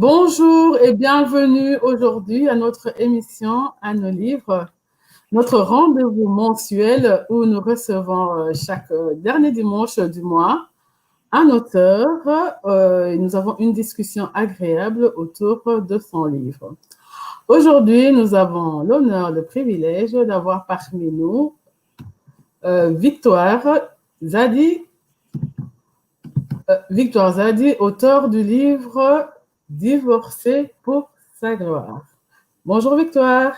Bonjour et bienvenue aujourd'hui à notre émission À nos livres, notre rendez-vous mensuel où nous recevons chaque dernier dimanche du mois un auteur et nous avons une discussion agréable autour de son livre. Aujourd'hui, nous avons l'honneur, le privilège d'avoir parmi nous Victoire Zadi, auteur du livre Divorcé pour sa gloire. Bonjour Victoire.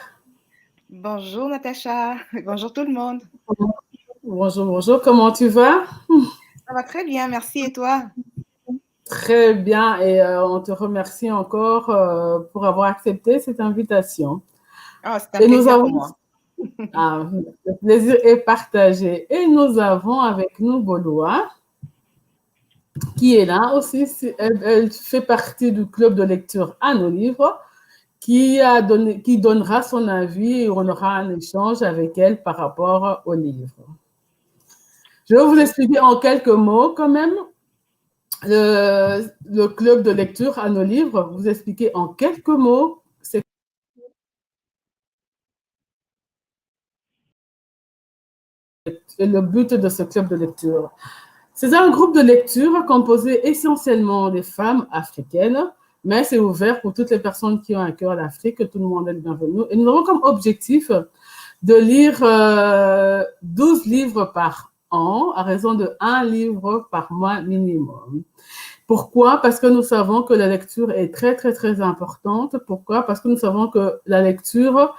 Bonjour Natacha, bonjour tout le monde. Bonjour, comment tu vas? Ça va très bien, merci et toi? Très bien et on te remercie encore pour avoir accepté cette invitation. Oh, c'est un Et nous plaisir pour avons, moi. le plaisir est partagé. Et nous avons avec nous Boloa, qui est là aussi. Elle fait partie du club de lecture à nos livres, qui donnera son avis et on aura un échange avec elle par rapport au livre. Je vais vous expliquer en quelques mots quand même le club de lecture à nos livres, vous expliquer en quelques mots c'est le but de ce club de lecture. C'est un groupe de lecture composé essentiellement des femmes africaines, mais c'est ouvert pour toutes les personnes qui ont un cœur à l'Afrique, tout le monde est le bienvenu. Et nous avons comme objectif de lire 12 livres par an, à raison de 1 livre par mois minimum. Pourquoi? Parce que nous savons que la lecture est très, très, très importante. Pourquoi? Parce que nous savons que la lecture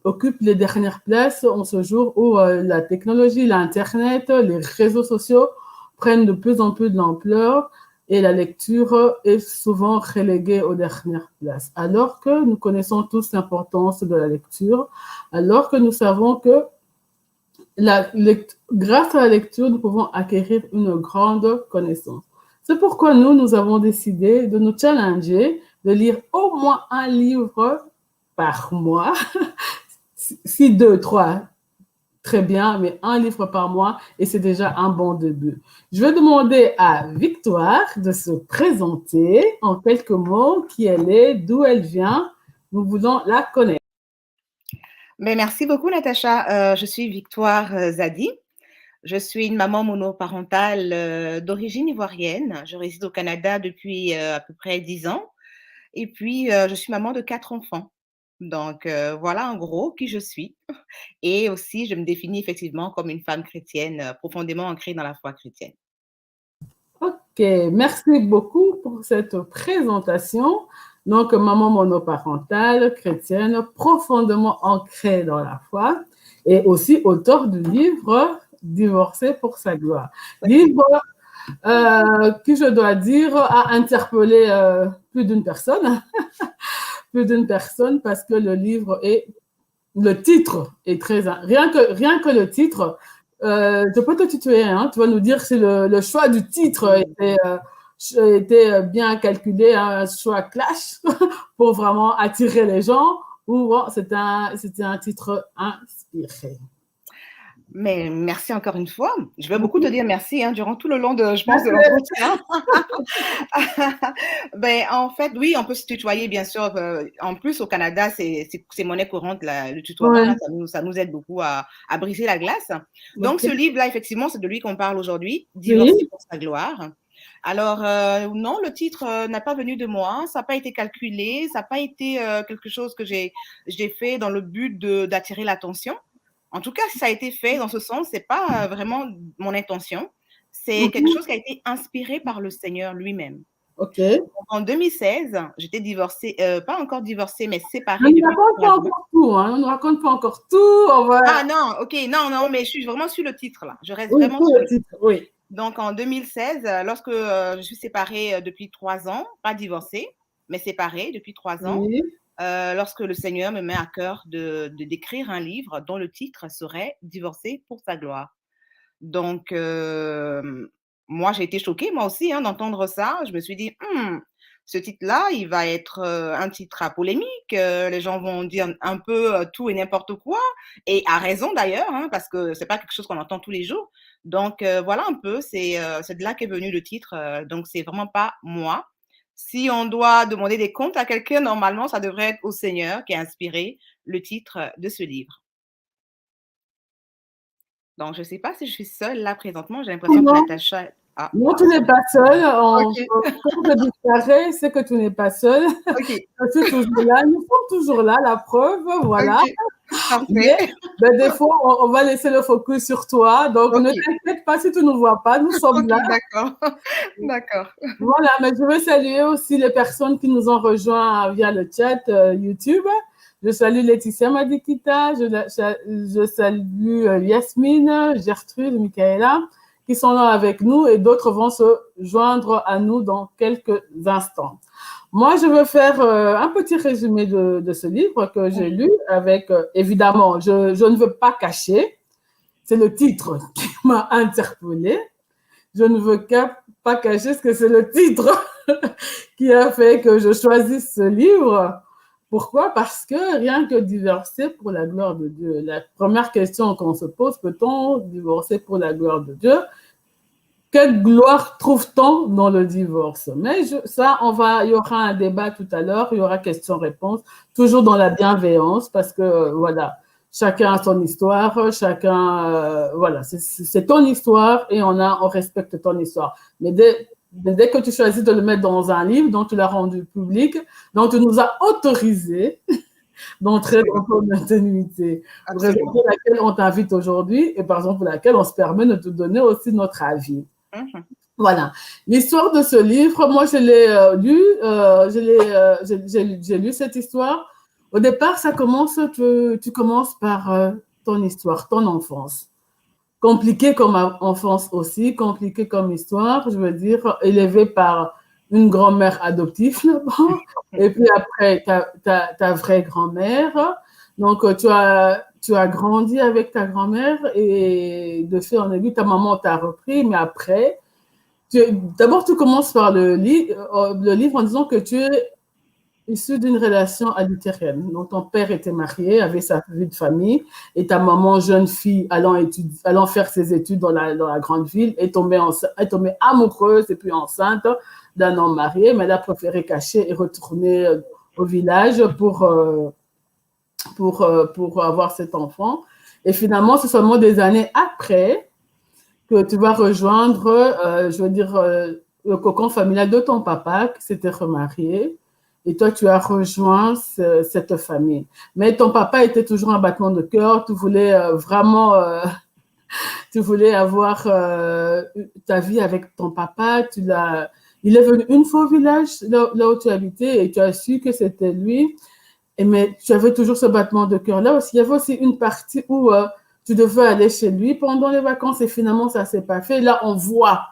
occupe les dernières places en ce jour où la technologie, l'Internet, les réseaux sociaux prennent de plus en plus de l'ampleur et la lecture est souvent reléguée aux dernières places. Alors que nous connaissons tous l'importance de la lecture, alors que nous savons que grâce à la lecture, nous pouvons acquérir une grande connaissance. C'est pourquoi nous avons décidé de nous challenger, de lire au moins un livre par mois. Si 2, 3, très bien, mais un livre par mois et c'est déjà un bon début. Je vais demander à Victoire de se présenter en quelques mots, qui elle est, d'où elle vient. Nous voulons la connaître. Mais merci beaucoup Natacha. Je suis Victoire Zadi. Je suis une maman monoparentale d'origine ivoirienne. Je réside au Canada depuis à peu près 10 ans. Et puis, je suis maman de 4 enfants. Donc, voilà en gros qui je suis. Et aussi, je me définis effectivement comme une femme chrétienne, profondément ancrée dans la foi chrétienne. Ok, merci beaucoup pour cette présentation. Donc, maman monoparentale, chrétienne, profondément ancrée dans la foi et aussi auteur du livre Divorcé pour sa gloire. Livre qui, je dois dire, a interpellé plus d'une personne, plus d'une personne parce que le titre est très... Rien que le titre, je peux te tutoyer, hein, tu vas nous dire si le choix du titre était bien calculé, un choix clash pour vraiment attirer les gens ou bon, c'était un titre inspiré. Mais merci encore une fois. Je vais beaucoup te dire merci durant tout le long je pense, de l'entretien. Ben, en fait, oui, on peut se tutoyer, bien sûr. En plus, au Canada, c'est monnaie courante, le tutoiement. Ouais. Là, ça nous aide beaucoup à briser la glace. Donc, ce livre-là, effectivement, c'est de lui qu'on parle aujourd'hui, Divorcé pour sa gloire. Alors, non, le titre n'a pas venu de moi. Ça n'a pas été calculé. Ça n'a pas été quelque chose que j'ai fait dans le but d'attirer l'attention. En tout cas, si ça a été fait dans ce sens, c'est pas vraiment mon intention. C'est quelque chose qui a été inspiré par le Seigneur lui-même. Ok. En 2016, j'étais divorcée, pas encore divorcée, mais séparée. On ne raconte pas encore tout, hein. On ne raconte pas encore tout. Ah non, ok, non, mais je suis vraiment sur le titre là. Je reste Oui, vraiment sur le titre. oui. Donc en 2016, lorsque je suis séparée depuis 3 ans, pas divorcée, mais séparée depuis 3 ans, Oui. Lorsque le Seigneur me met à cœur d'écrire un livre dont le titre serait Divorcé pour sa gloire. Donc, moi, j'ai été choquée, moi aussi, d'entendre ça. Je me suis dit, ce titre-là, il va être un titre à polémique. Les gens vont dire un peu tout et n'importe quoi, et à raison d'ailleurs, hein, parce que c'est pas quelque chose qu'on entend tous les jours. Donc voilà un peu, c'est de là qu'est venu le titre. Donc c'est vraiment pas moi. Si on doit demander des comptes à quelqu'un, normalement, ça devrait être au Seigneur qui a inspiré le titre de ce livre. Donc, je ne sais pas si je suis seule là présentement. J'ai l'impression que Non, Natacha. Ah, non, tu n'es pas seule. ok, Quand je disparais, c'est que tu n'es pas seule. ok, Je suis toujours là. Nous sommes toujours là, la preuve, voilà. ok, parfait. Mais des fois, on va laisser le focus sur toi. Donc, ne Ok, t'inquiète pas si tu ne nous vois pas. Nous sommes ok, là. d'accord, d'accord. Voilà, mais je veux saluer aussi les personnes qui nous ont rejoints via le chat YouTube. Je salue Laetitia Madikita, je salue Yasmine, Gertrude, Michaela, qui sont là avec nous, et d'autres vont se joindre à nous dans quelques instants. Moi, je veux faire un petit résumé de ce livre que j'ai lu avec, évidemment, je ne veux pas cacher, c'est le titre qui m'a interpellée. Je ne veux pas cacher ce que c'est le titre qui a fait que je choisisse ce livre. Pourquoi? Parce que rien que divorcer pour la gloire de Dieu. La première question qu'on se pose, peut-on divorcer pour la gloire de Dieu? Quelle gloire trouve-t-on dans le divorce? Mais il y aura un débat tout à l'heure, il y aura question-réponse, toujours dans la bienveillance, parce que voilà, chacun a son histoire, voilà, c'est ton histoire et on respecte ton histoire. Mais dès que tu choisis de le mettre dans un livre, dont tu l'as rendu public, donc tu nous as autorisé d'entrer dans ton intimité, raison pour laquelle on t'invite aujourd'hui et par exemple pour laquelle on se permet de te donner aussi notre avis. Voilà. L'histoire de ce livre, moi, je l'ai lu, j'ai lu cette histoire. Au départ, tu commences par ton histoire, ton enfance. Compliqué comme enfance aussi, compliqué comme histoire, je veux dire, élevé par une grand-mère adoptive, et puis après, ta vraie grand-mère. Donc, tu as grandi avec ta grand-mère et de fait en aiguille, ta maman t'a repris, mais après, d'abord, tu commences par le livre en disant que tu es issu d'une relation adultérienne. Donc, ton père était marié, avait sa vie de famille, et ta maman, jeune fille, allant faire ses études dans la grande ville, est tombée amoureuse et puis enceinte d'un homme marié, mais elle a préféré cacher et retourner au village pour avoir cet enfant. Et finalement, c'est seulement des années après que tu vas rejoindre, le cocon familial de ton papa qui s'était remarié. Et toi, tu as rejoint cette famille. Mais ton papa était toujours un battement de cœur. Tu voulais tu voulais avoir ta vie avec ton papa. Il est venu une fois au village, là où tu habitais, et tu as su que c'était lui. Mais tu avais toujours ce battement de cœur. Là aussi, il y avait aussi une partie où tu devais aller chez lui pendant les vacances et finalement, ça ne s'est pas fait. Là, on voit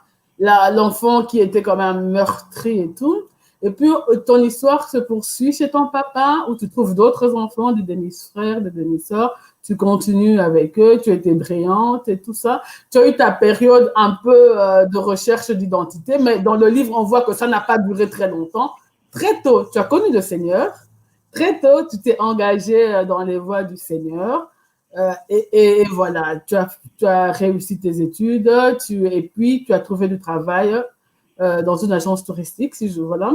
l'enfant qui était quand même meurtri et tout. Et puis, ton histoire se poursuit chez ton papa où tu trouves d'autres enfants, des demi-frères, des demi-sœurs. Tu continues avec eux, tu étais brillante et tout ça. Tu as eu ta période un peu de recherche d'identité, mais dans le livre, on voit que ça n'a pas duré très longtemps. Très tôt, tu as connu le Seigneur. Très tôt, tu t'es engagé dans les voies du Seigneur et voilà, tu as réussi tes études et puis tu as trouvé du travail dans une agence touristique, voilà.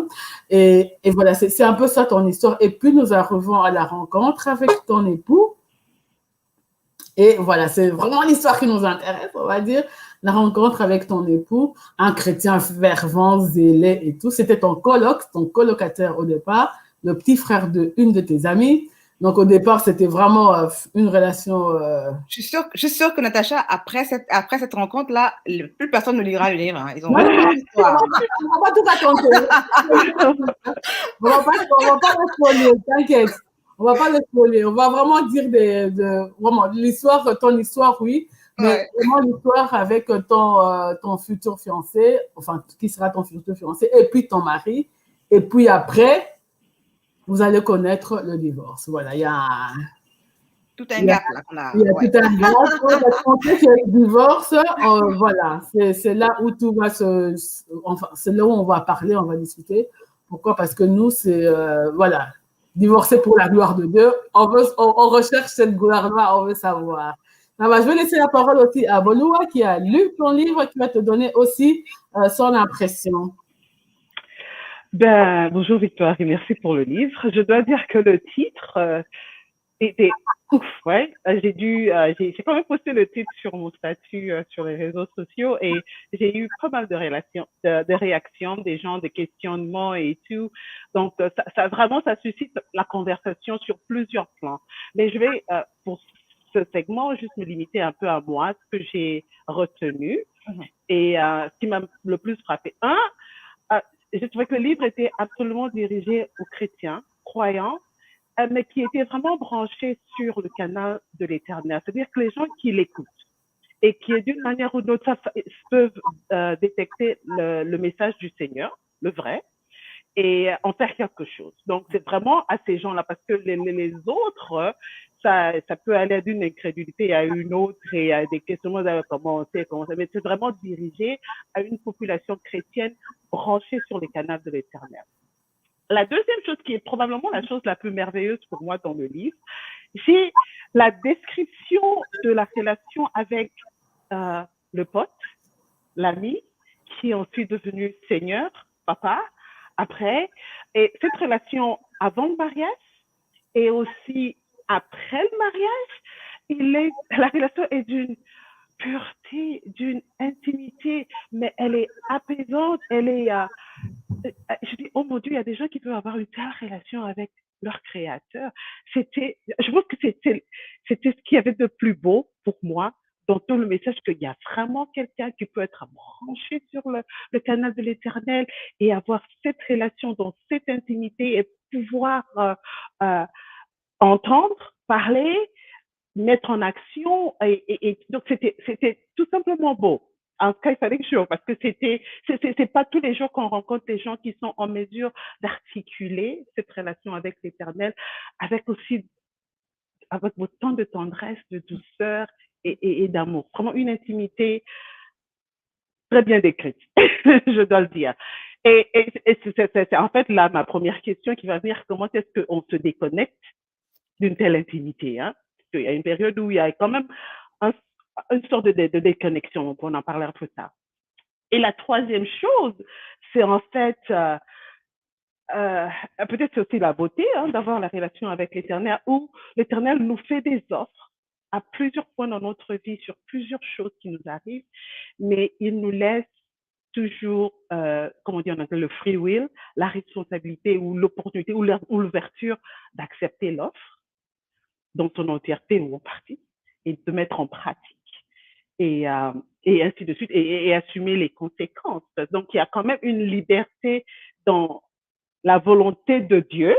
Et voilà, c'est un peu ça ton histoire. Et puis nous arrivons à la rencontre avec ton époux. Et voilà, c'est vraiment l'histoire qui nous intéresse, on va dire. La rencontre avec ton époux, un chrétien fervent, zélé et tout. C'était ton colocataire au départ, le petit frère d'une de tes amies. Donc, au départ, c'était vraiment une relation. Je suis sûre que Natacha, après cette rencontre-là, plus personne ne lira le livre. Hein. Ils ont non, l'histoire. On va pas tout raconter. On va pas le spoiler, t'inquiète. On va pas le spoiler. On va vraiment dire vraiment l'histoire, ton histoire, oui. Mais vraiment l'histoire avec ton futur fiancé, enfin, qui sera ton futur fiancé, et puis ton mari. Et puis après, vous allez connaître le divorce. Voilà, il y a tout un gap là qu'on a. Il y a tout un gap. On sait que le divorce, voilà, c'est là où tout va enfin, c'est là où on va parler, on va discuter. Pourquoi? Parce que nous, c'est, voilà, divorcer pour la gloire de Dieu. On recherche cette gloire-là, on veut savoir. Alors, je vais laisser la parole aussi à Boloua qui a lu ton livre, qui va te donner aussi son impression. Bonjour Victoire et merci pour le livre. Je dois dire que le titre était ouf, ouais. J'ai quand même posté le titre sur mon statut sur les réseaux sociaux et j'ai eu pas mal de réactions, des gens, des questionnements et tout. Donc ça suscite la conversation sur plusieurs plans. Mais je vais pour ce segment juste me limiter un peu à moi, ce que j'ai retenu et ce qui m'a le plus frappé. J'ai trouvé que le livre était absolument dirigé aux chrétiens, croyants, mais qui étaient vraiment branchés sur le canal de l'Éternel. C'est-à-dire que les gens qui l'écoutent et qui, d'une manière ou d'une autre, peuvent détecter le message du Seigneur, le vrai, et en faire quelque chose. Donc, c'est vraiment à ces gens-là, parce que les autres, ça peut aller d'une incrédulité à une autre et à des questionnements de comment c'est, mais c'est vraiment dirigé à une population chrétienne branchée sur les canaux de l'Éternel. La deuxième chose qui est probablement la chose la plus merveilleuse pour moi dans le livre, j'ai la description de la relation avec le pote, l'ami, qui est ensuite devenu Seigneur, papa, après, et cette relation avant le mariage et aussi après le mariage, la relation est d'une pureté, d'une intimité, mais elle est apaisante, elle est... je dis, oh mon Dieu, il y a des gens qui peuvent avoir une telle relation avec leur créateur. Je pense que c'était ce qu'il y avait de plus beau pour moi dans tout le message, qu'il y a vraiment quelqu'un qui peut être branché sur le canal de l'Éternel et avoir cette relation dans cette intimité et pouvoir entendre, parler, mettre en action. Et donc, c'était tout simplement beau. En tout cas, il fallait que je parce que c'est pas tous les jours qu'on rencontre des gens qui sont en mesure d'articuler cette relation avec l'Éternel, avec autant de tendresse, de douceur et d'amour. Vraiment une intimité très bien décrite, je dois le dire. Et c'est en fait là ma première question qui va venir, comment est-ce qu'on se déconnecte d'une telle intimité, hein? Parce qu'il y a une période où il y a quand même une sorte de déconnexion, on en parlera plus tard. Et la troisième chose, c'est en fait, peut-être c'est aussi la beauté d'avoir la relation avec l'Éternel, où l'Éternel nous fait des offres à plusieurs points dans notre vie sur plusieurs choses qui nous arrivent, mais il nous laisse toujours, comment dire, on appelle le free will, la responsabilité ou l'opportunité ou l'ouverture d'accepter l'offre dans son entièreté ou en partie et de mettre en pratique et ainsi de suite et assumer les conséquences. Donc, il y a quand même une liberté dans la volonté de Dieu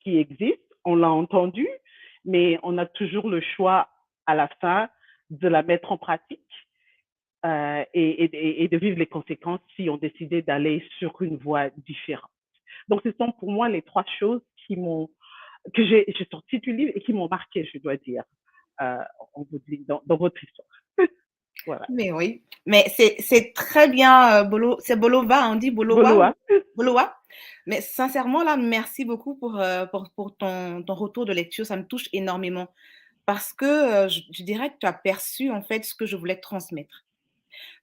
qui existe, on l'a entendu, mais on a toujours le choix à la fin de la mettre en pratique et de vivre les conséquences si on décidait d'aller sur une voie différente. Donc, ce sont pour moi les trois choses que j'ai sorties du livre et qui m'ont marqué, je dois dire, dans votre histoire. Voilà. Mais oui, mais c'est très bien, c'est Bolova, on dit Bolowa. Bolowa. Mais sincèrement, là, merci beaucoup pour ton retour de lecture, ça me touche énormément. Parce que je dirais que tu as perçu en fait ce que je voulais transmettre.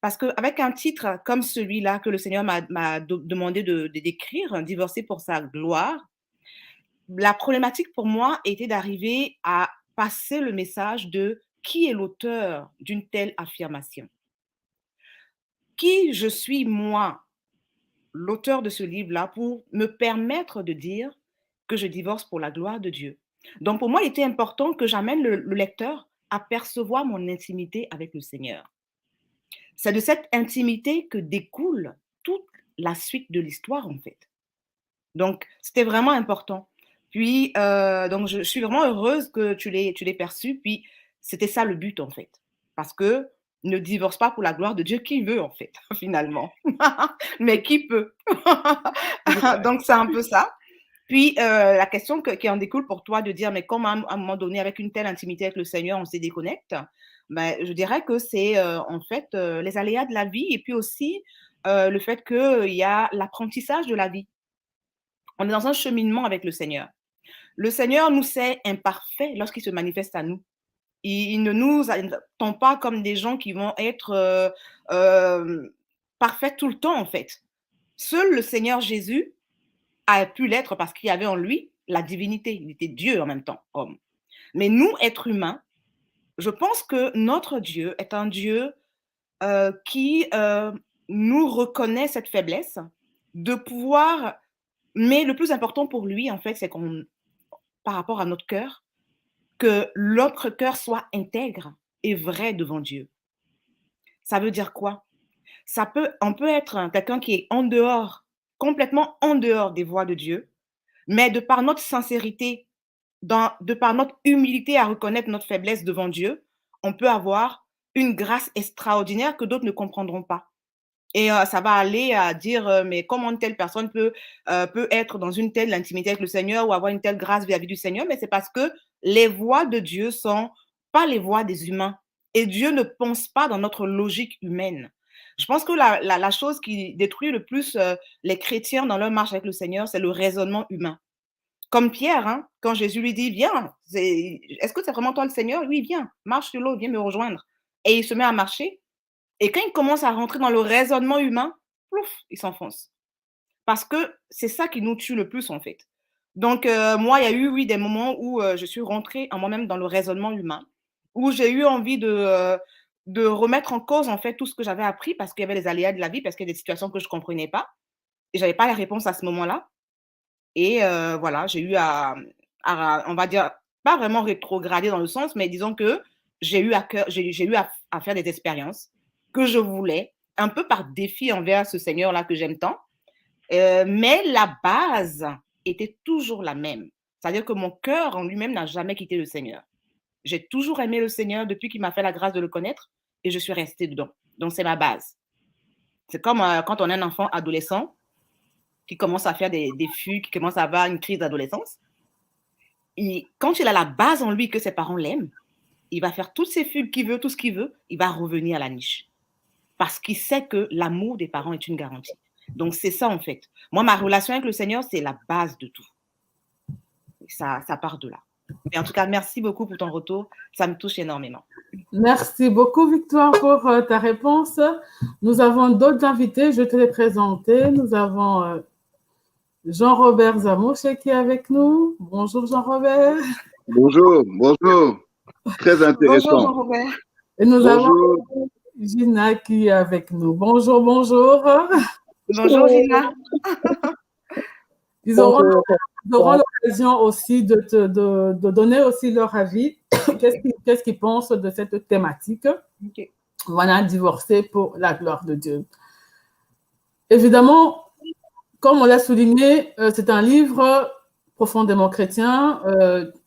Parce qu'avec un titre comme celui-là que le Seigneur m'a demandé de décrire, Divorcer pour sa gloire, la problématique pour moi était d'arriver à passer le message de qui est l'auteur d'une telle affirmation. Qui je suis, moi, l'auteur de ce livre-là, pour me permettre de dire que je divorce pour la gloire de Dieu. Donc, pour moi, il était important que j'amène le lecteur à percevoir mon intimité avec le Seigneur. C'est de cette intimité que découle toute la suite de l'histoire, en fait. Donc, c'était vraiment important. Puis, donc, je suis vraiment heureuse que tu l'aies perçu. Puis, c'était ça le but, en fait. Parce que ne divorce pas pour la gloire de Dieu, qui veut, en fait, finalement. Mais qui peut. Donc, c'est un peu ça. Puis, la question qui en découle pour toi de dire, mais comment à un moment donné, avec une telle intimité avec le Seigneur, on se déconnecte, ben, je dirais que c'est en fait les aléas de la vie et puis aussi le fait qu'il y a l'apprentissage de la vie. On est dans un cheminement avec le Seigneur. Le Seigneur nous sait imparfaits lorsqu'il se manifeste à nous. Il ne nous attend pas comme des gens qui vont être parfaits tout le temps, en fait. Seul le Seigneur Jésus a pu l'être parce qu'il y avait en lui la divinité. Il était Dieu en même temps, homme. Mais nous, êtres humains, je pense que notre Dieu est un Dieu qui nous reconnaît cette faiblesse de pouvoir, mais le plus important pour lui, en fait, c'est qu'on, par rapport à notre cœur, que notre cœur soit intègre et vrai devant Dieu. Ça veut dire quoi? On peut être quelqu'un qui est en dehors, complètement en dehors des voies de Dieu, mais de par notre sincérité, de par notre humilité à reconnaître notre faiblesse devant Dieu, on peut avoir une grâce extraordinaire que d'autres ne comprendront pas. Et ça va aller à dire, mais comment une telle personne peut être dans une telle intimité avec le Seigneur ou avoir une telle grâce vis-à-vis du Seigneur? Mais c'est parce que les voies de Dieu sont pas les voies des humains. Et Dieu ne pense pas dans notre logique humaine. Je pense que la chose qui détruit le plus les chrétiens dans leur marche avec le Seigneur, c'est le raisonnement humain. Comme Pierre, hein, quand Jésus lui dit, viens, est-ce que c'est vraiment toi le Seigneur? Oui, viens, marche sur l'eau, viens me rejoindre. Et il se met à marcher. Et quand il commence à rentrer dans le raisonnement humain, plouf, il s'enfonce. Parce que c'est ça qui nous tue le plus, en fait. Donc, moi, il y a eu, oui, des moments où je suis rentrée en moi-même dans le raisonnement humain, où j'ai eu envie de remettre en cause, en fait, tout ce que j'avais appris parce qu'il y avait les aléas de la vie, parce qu'il y a des situations que je ne comprenais pas. Et je n'avais pas la réponse à ce moment-là. Et voilà, j'ai eu on va dire, pas vraiment rétrograder dans le sens, mais disons que j'ai eu à faire des expériences que je voulais, un peu par défi envers ce Seigneur-là que j'aime tant. Mais la base était toujours la même. C'est-à-dire que mon cœur en lui-même n'a jamais quitté le Seigneur. J'ai toujours aimé le Seigneur depuis qu'il m'a fait la grâce de le connaître et je suis restée dedans. Donc, c'est ma base. C'est comme quand on est un enfant adolescent qui commence à faire des fugues, qui commence à avoir une crise d'adolescence. Et quand il a la base en lui que ses parents l'aiment, il va faire toutes ses fugues qu'il veut, tout ce qu'il veut, il va revenir à la niche. Parce qu'il sait que l'amour des parents est une garantie. Donc, c'est ça, en fait. Moi, ma relation avec le Seigneur, c'est la base de tout. Ça part de là. Mais en tout cas, merci beaucoup pour ton retour. Ça me touche énormément. Merci beaucoup, Victoire, pour ta réponse. Nous avons d'autres invités. Je te les présenter. Nous avons Jean-Robert Zamouche qui est avec nous. Bonjour, Jean-Robert. Bonjour, bonjour. Très intéressant. Bonjour, Jean-Robert. Et nous avons Gina qui est avec nous. Bonjour, bonjour. Bonjour, Gina. Ils auront l'occasion aussi de donner aussi leur avis. Qu'est-ce qu'ils pensent de cette thématique? Okay. Voilà, divorcer pour la gloire de Dieu. Évidemment, comme on l'a souligné, c'est un livre profondément chrétien.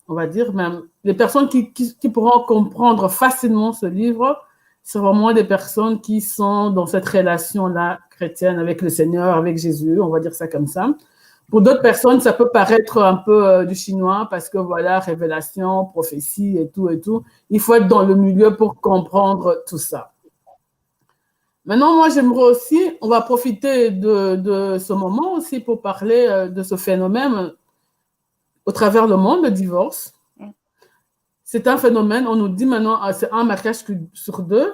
On va dire même, les personnes qui pourront comprendre facilement ce livre, c'est vraiment des personnes qui sont dans cette relation-là chrétienne avec le Seigneur, avec Jésus, on va dire ça comme ça. Pour d'autres personnes, ça peut paraître un peu du chinois parce que voilà, révélation, prophétie et tout et tout. Il faut être dans le milieu pour comprendre tout ça. Maintenant, moi, j'aimerais aussi, on va profiter de ce moment aussi pour parler de ce phénomène au travers le monde, le divorce. C'est un phénomène, on nous dit maintenant, c'est un mariage sur deux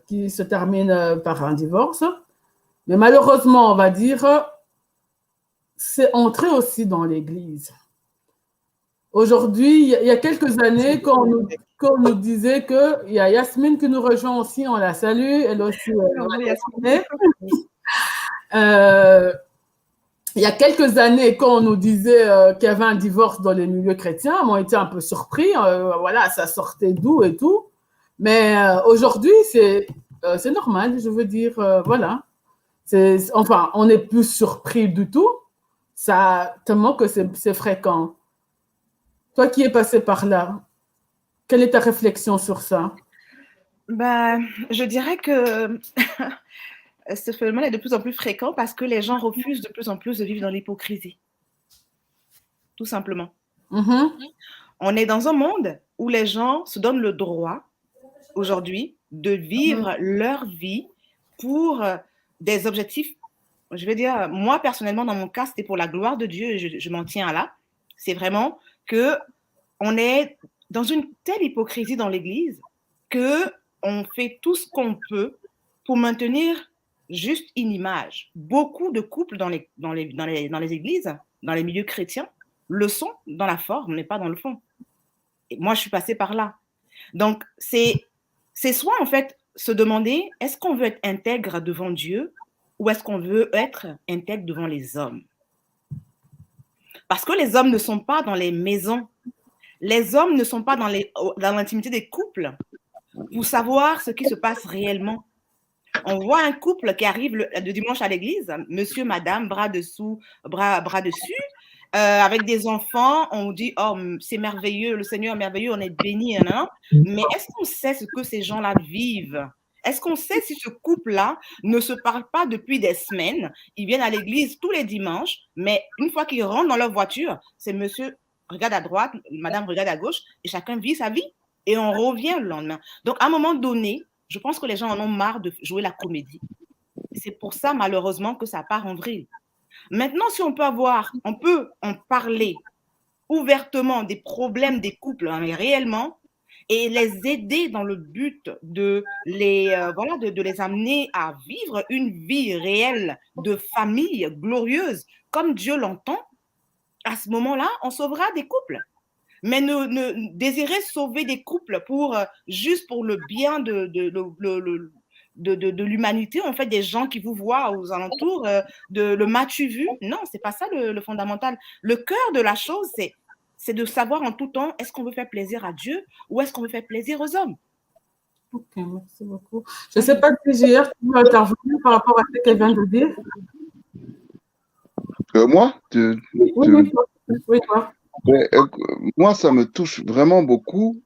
qui se termine par un divorce. Mais malheureusement, on va dire, c'est entré aussi dans l'Église. Aujourd'hui, il y a quelques années, quand on nous disait qu'il y a Yasmine qui nous rejoint aussi, on la salue, elle aussi. Il y a quelques années, quand on nous disait qu'il y avait un divorce dans les milieux chrétiens, on était un peu surpris. Voilà, ça sortait d'où et tout. Mais aujourd'hui, c'est normal, je veux dire, voilà. Enfin, on n'est plus surpris du tout. Ça, tellement que c'est fréquent. Toi qui es passé par là, quelle est ta réflexion sur ça? Je dirais que ce phénomène est de plus en plus fréquent parce que les gens refusent de plus en plus de vivre dans l'hypocrisie. Tout simplement. On est dans un monde où les gens se donnent le droit, aujourd'hui, de vivre leur vie pour des objectifs je vais dire, moi personnellement, dans mon cas, c'était pour la gloire de Dieu, et je m'en tiens à là. C'est vraiment que on est dans une telle hypocrisie dans l'Église que on fait tout ce qu'on peut pour maintenir juste une image. Beaucoup de couples dans les églises, dans les milieux chrétiens, le sont dans la forme, mais pas dans le fond. Et moi, je suis passée par là. Donc, c'est soit en fait se demander, est-ce qu'on veut être intègre devant Dieu ou est-ce qu'on veut être intègre devant les hommes? Parce que les hommes ne sont pas dans les maisons. Les hommes ne sont pas dans l'intimité des couples pour savoir ce qui se passe réellement. On voit un couple qui arrive le dimanche à l'église, monsieur, madame, bras dessous, bras dessus, avec des enfants, on dit, oh, c'est merveilleux, le Seigneur est merveilleux, on est béni, hein? Mais est-ce qu'on sait ce que ces gens-là vivent? Est-ce qu'on sait si ce couple-là ne se parle pas depuis des semaines? Ils viennent à l'église tous les dimanches, mais une fois qu'ils rentrent dans leur voiture, c'est monsieur regarde à droite, madame regarde à gauche, et chacun vit sa vie. Et on revient le lendemain. Donc, à un moment donné, je pense que les gens en ont marre de jouer la comédie. C'est pour ça, malheureusement, que ça part en vrille. Maintenant, si on peut en parler ouvertement des problèmes des couples, hein, mais réellement, et les aider dans le but de les amener à vivre une vie réelle de famille glorieuse, comme Dieu l'entend, à ce moment-là, on sauvera des couples. Mais désirer sauver des couples juste pour le bien de l'humanité, en fait, des gens qui vous voient aux alentours, le m'as-tu vu? Non, c'est pas ça le fondamental. Le cœur de la chose, c'est de savoir en tout temps, est-ce qu'on veut faire plaisir à Dieu ou est-ce qu'on veut faire plaisir aux hommes? Ok, merci beaucoup. Je ne sais pas si j'ai pu intervenir par rapport à ce qu'elle vient de dire. Moi Oui, toi. Moi, ça me touche vraiment beaucoup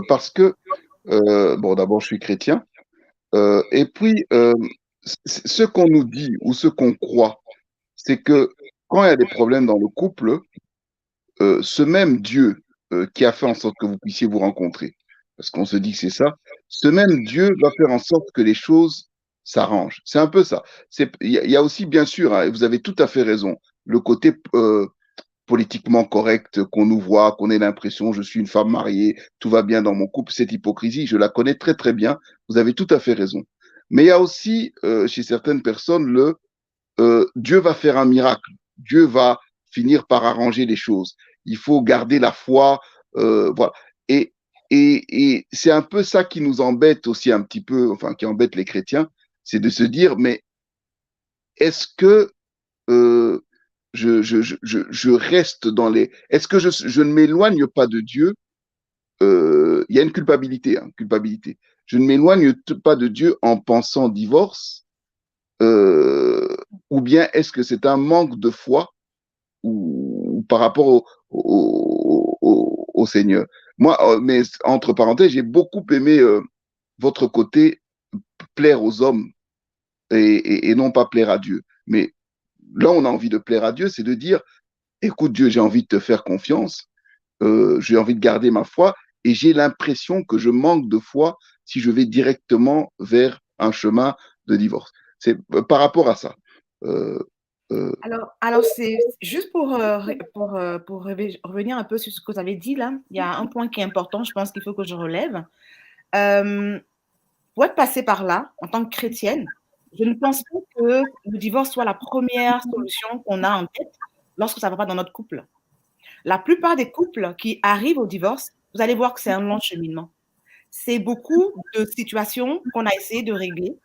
parce que, bon, d'abord, je suis chrétien. Et puis, ce qu'on nous dit ou ce qu'on croit, c'est que quand il y a des problèmes dans le couple, ce même Dieu qui a fait en sorte que vous puissiez vous rencontrer, parce qu'on se dit que c'est ça, ce même Dieu va faire en sorte que les choses s'arrangent. C'est un peu ça. Il y a aussi, bien sûr, hein, et vous avez tout à fait raison, le côté politiquement correct qu'on nous voit, qu'on ait l'impression, je suis une femme mariée, tout va bien dans mon couple, cette hypocrisie, je la connais très très bien, vous avez tout à fait raison. Mais il y a aussi chez certaines personnes Dieu va faire un miracle, Dieu va finir par arranger les choses. Il faut garder la foi, voilà. Et c'est un peu ça qui nous embête aussi un petit peu, enfin qui embête les chrétiens, c'est de se dire, mais est-ce que je reste dans les... Est-ce que je ne m'éloigne pas de Dieu? Il y a une culpabilité, hein, culpabilité. Je ne m'éloigne pas de Dieu en pensant divorce, ou bien est-ce que c'est un manque de foi ou par rapport au Seigneur? Moi, mais entre parenthèses, j'ai beaucoup aimé votre côté plaire aux hommes et non pas plaire à Dieu. Mais là, on a envie de plaire à Dieu, c'est de dire, écoute Dieu, j'ai envie de te faire confiance, j'ai envie de garder ma foi et j'ai l'impression que je manque de foi si je vais directement vers un chemin de divorce. C'est par rapport à ça. Alors c'est juste pour revenir un peu sur ce que vous avez dit là, il y a un point qui est important, je pense qu'il faut que je relève. Pour être passée par là, en tant que chrétienne, je ne pense pas que le divorce soit la première solution qu'on a en tête lorsque ça ne va pas dans notre couple. La plupart des couples qui arrivent au divorce, vous allez voir que c'est un long cheminement. C'est beaucoup de situations qu'on a essayé de régler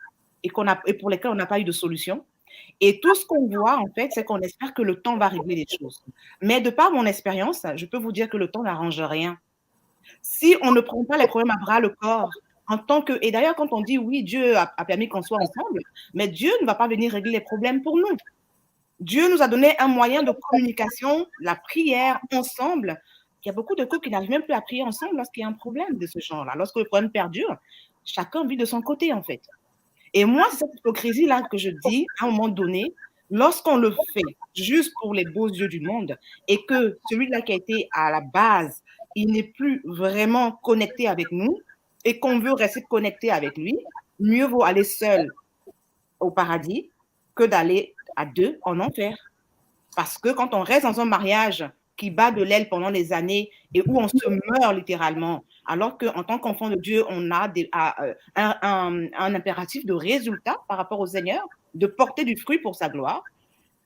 et pour lesquelles on n'a pas eu de solution. Et tout ce qu'on voit, en fait, c'est qu'on espère que le temps va régler les choses. Mais de par mon expérience, je peux vous dire que le temps n'arrange rien. Si on ne prend pas les problèmes à bras le corps, et d'ailleurs, quand on dit oui, Dieu a permis qu'on soit ensemble, mais Dieu ne va pas venir régler les problèmes pour nous. Dieu nous a donné un moyen de communication, la prière ensemble. Il y a beaucoup de couples qui n'arrivent même plus à prier ensemble lorsqu'il y a un problème de ce genre-là. Lorsque le problème perdure, chacun vit de son côté, en fait. Et moi, c'est cette hypocrisie-là que je dis, à un moment donné, lorsqu'on le fait juste pour les beaux yeux du monde et que celui-là qui a été à la base, il n'est plus vraiment connecté avec nous et qu'on veut rester connecté avec lui, mieux vaut aller seul au paradis que d'aller à deux en enfer. Parce que quand on reste dans un mariage qui bat de l'aile pendant des années et où on se meurt littéralement, alors qu'en tant qu'enfant de Dieu, on a un impératif de résultat par rapport au Seigneur, de porter du fruit pour sa gloire.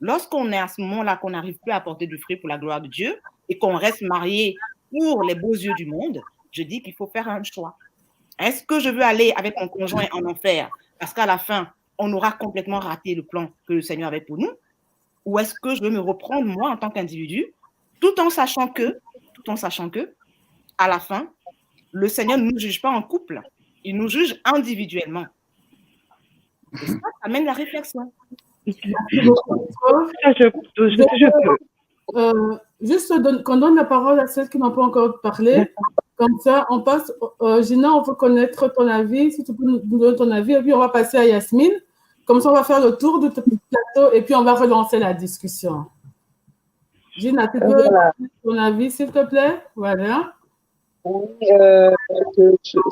Lorsqu'on est à ce moment-là qu'on n'arrive plus à porter du fruit pour la gloire de Dieu et qu'on reste marié pour les beaux yeux du monde, je dis qu'il faut faire un choix. Est-ce que je veux aller avec mon conjoint en enfer parce qu'à la fin, on aura complètement raté le plan que le Seigneur avait pour nous? Ou est-ce que je veux me reprendre moi en tant qu'individu, tout en sachant que, à la fin, le Seigneur ne nous juge pas en couple, il nous juge individuellement. Et ça amène la réflexion. Juste qu'on donne la parole à ceux qui n'ont pas encore parlé. Comme ça, on passe. Gina, on veut connaître ton avis, si tu peux nous donner ton avis, et puis on va passer à Yasmine. Comme ça, on va faire le tour du plateau et puis on va relancer la discussion. Gina, tu peux donner ton avis, s'il te plaît? Voilà. Oui,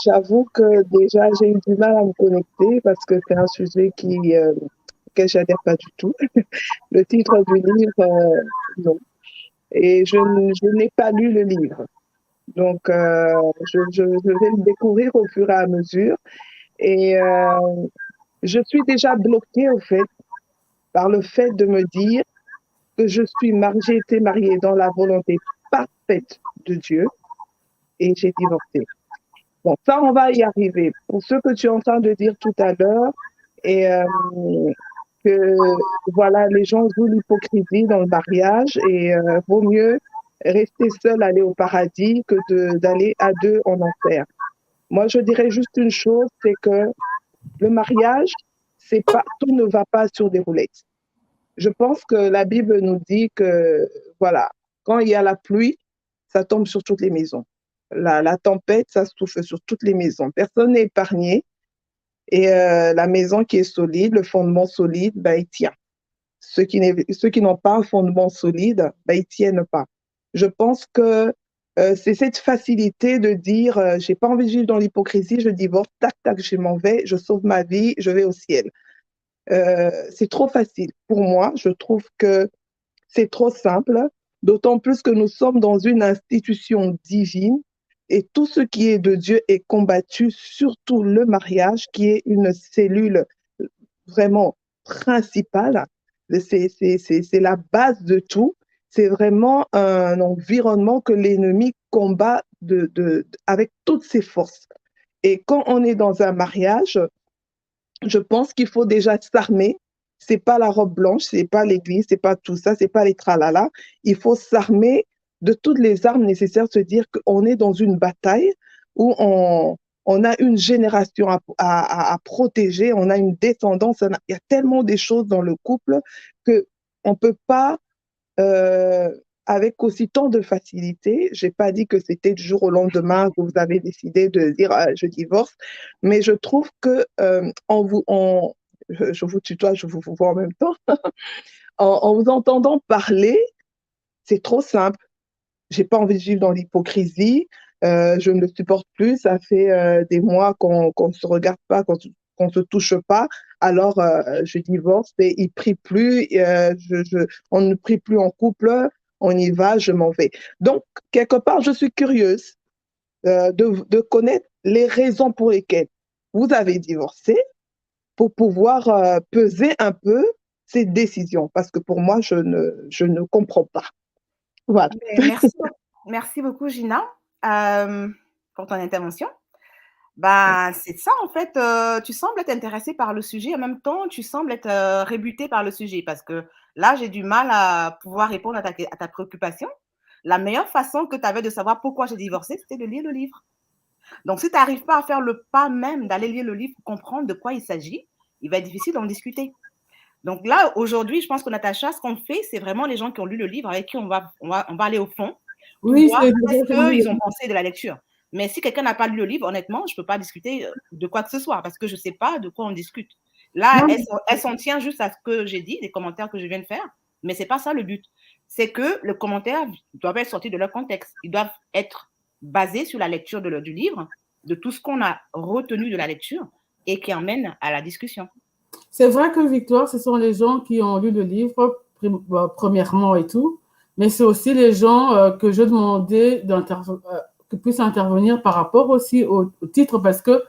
j'avoue que déjà, j'ai eu du mal à me connecter parce que c'est un sujet auquel je n'adhère pas du tout. Le titre du livre, non. Et je n'ai pas lu le livre. Donc, je vais le découvrir au fur et à mesure. Et je suis déjà bloquée, au fait, par le fait de me dire que j'ai été mariée dans la volonté parfaite de Dieu et j'ai divorcé. Bon, ça, on va y arriver. Pour ce que tu es en train de dire tout à l'heure, et que voilà, les gens jouent l'hypocrisie dans le mariage et vaut mieux rester seul, aller au paradis que d'aller à deux en enfer. Moi, je dirais juste une chose, c'est que le mariage, tout ne va pas sur des roulettes. Je pense que la Bible nous dit que, voilà, quand il y a la pluie, ça tombe sur toutes les maisons. La tempête, ça souffle sur toutes les maisons. Personne n'est épargné. Et la maison qui est solide, le fondement solide, ben, il tient. Ceux qui n'ont pas un fondement solide, ben, ils ne tiennent pas. Je pense que c'est cette facilité de dire j'ai pas envie de vivre dans l'hypocrisie, je divorce, tac, tac, je m'en vais, je sauve ma vie, je vais au ciel. C'est trop facile. Pour moi, je trouve que c'est trop simple, d'autant plus que nous sommes dans une institution divine et tout ce qui est de Dieu est combattu, surtout le mariage, qui est une cellule vraiment principale. C'est la base de tout. C'est vraiment un environnement que l'ennemi combat avec toutes ses forces. Et quand on est dans un mariage, je pense qu'il faut déjà s'armer. C'est pas la robe blanche, c'est pas l'église, c'est pas tout ça, c'est pas les tralala. Il faut s'armer de toutes les armes nécessaires, se dire qu'on est dans une bataille où on a une génération à protéger, on a une descendance. Il y a tellement de choses dans le couple qu'on ne peut pas, avec aussi tant de facilité, je n'ai pas dit que c'était du jour au lendemain que vous avez décidé de dire je divorce, mais je trouve que je vous tutoie, je vous vois en même temps, en vous entendant parler, c'est trop simple. J'ai pas envie de vivre dans l'hypocrisie. Je ne le supporte plus. Ça fait des mois qu'on ne se regarde pas, qu'on ne se touche pas. Alors, je divorce et il ne prie plus. On ne prie plus en couple. On y va, je m'en vais. Donc, quelque part, je suis curieuse de connaître les raisons pour lesquelles vous avez divorcé pour pouvoir peser un peu ces décisions. Parce que pour moi, je ne comprends pas. Voilà. Merci beaucoup, Gina, pour ton intervention. Bah, c'est ça, en fait. Tu sembles être intéressée par le sujet. En même temps, tu sembles être rébutée par le sujet parce que là, j'ai du mal à pouvoir répondre à ta préoccupation. La meilleure façon que tu avais de savoir pourquoi j'ai divorcé, c'était de lire le livre. Donc, si tu n'arrives pas à faire le pas même d'aller lire le livre pour comprendre de quoi il s'agit, il va être difficile d'en discuter. Donc là, aujourd'hui, je pense que Natacha, ce qu'on fait, c'est vraiment les gens qui ont lu le livre avec qui on va aller au fond pour voir ce qu'ils ont pensé de la lecture. Mais si quelqu'un n'a pas lu le livre, honnêtement, je ne peux pas discuter de quoi que ce soit parce que je ne sais pas de quoi on discute. Là, elle s'en tient juste à ce que j'ai dit, les commentaires que je viens de faire, mais ce n'est pas ça le but. C'est que les commentaires doivent être sortis de leur contexte. Ils doivent être basés sur la lecture du livre, de tout ce qu'on a retenu de la lecture et qui emmène à la discussion. C'est vrai que Victoire, ce sont les gens qui ont lu le livre premièrement et tout, mais c'est aussi les gens que je demandais que puissent intervenir par rapport aussi au titre, parce que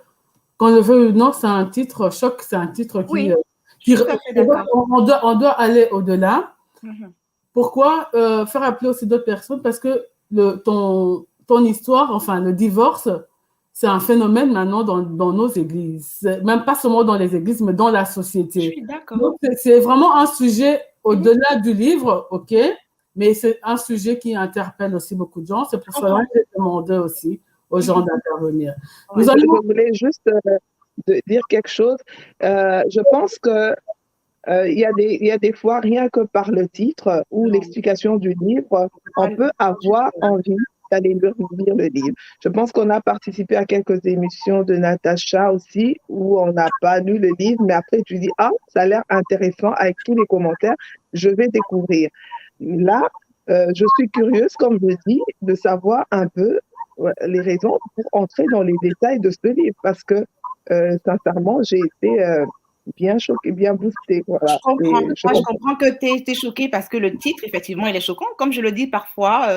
qu'on le veut ou non, c'est un titre choc, c'est un titre Oui, je suis tout à fait d'accord. on doit aller au-delà. Mhm. Pourquoi faire appeler aussi d'autres personnes? Parce que ton histoire, enfin le divorce, c'est un phénomène maintenant dans nos églises. Même pas seulement dans les églises, mais dans la Je société. suis d'accord. Donc, c'est vraiment un sujet au-delà du livre, ok, mais c'est un sujet qui interpelle aussi beaucoup de gens. C'est pour cela que j'ai demandé aussi aux gens d'intervenir. Je voulais juste dire quelque chose. Je pense que il y a des fois, rien que par le titre ou l'explication du livre, on peut avoir envie d'aller lire le livre. Je pense qu'on a participé à quelques émissions de Natacha aussi, où on n'a pas lu le livre, mais après tu dis, ah, ça a l'air intéressant avec tous les commentaires, je vais découvrir. Là, je suis curieuse, comme je dis, de savoir un peu les raisons pour entrer dans les détails de ce livre, parce que sincèrement, j'ai été bien choquée, bien boostée. Voilà. Je comprends que tu es choquée parce que le titre, effectivement, il est choquant. Comme je le dis parfois,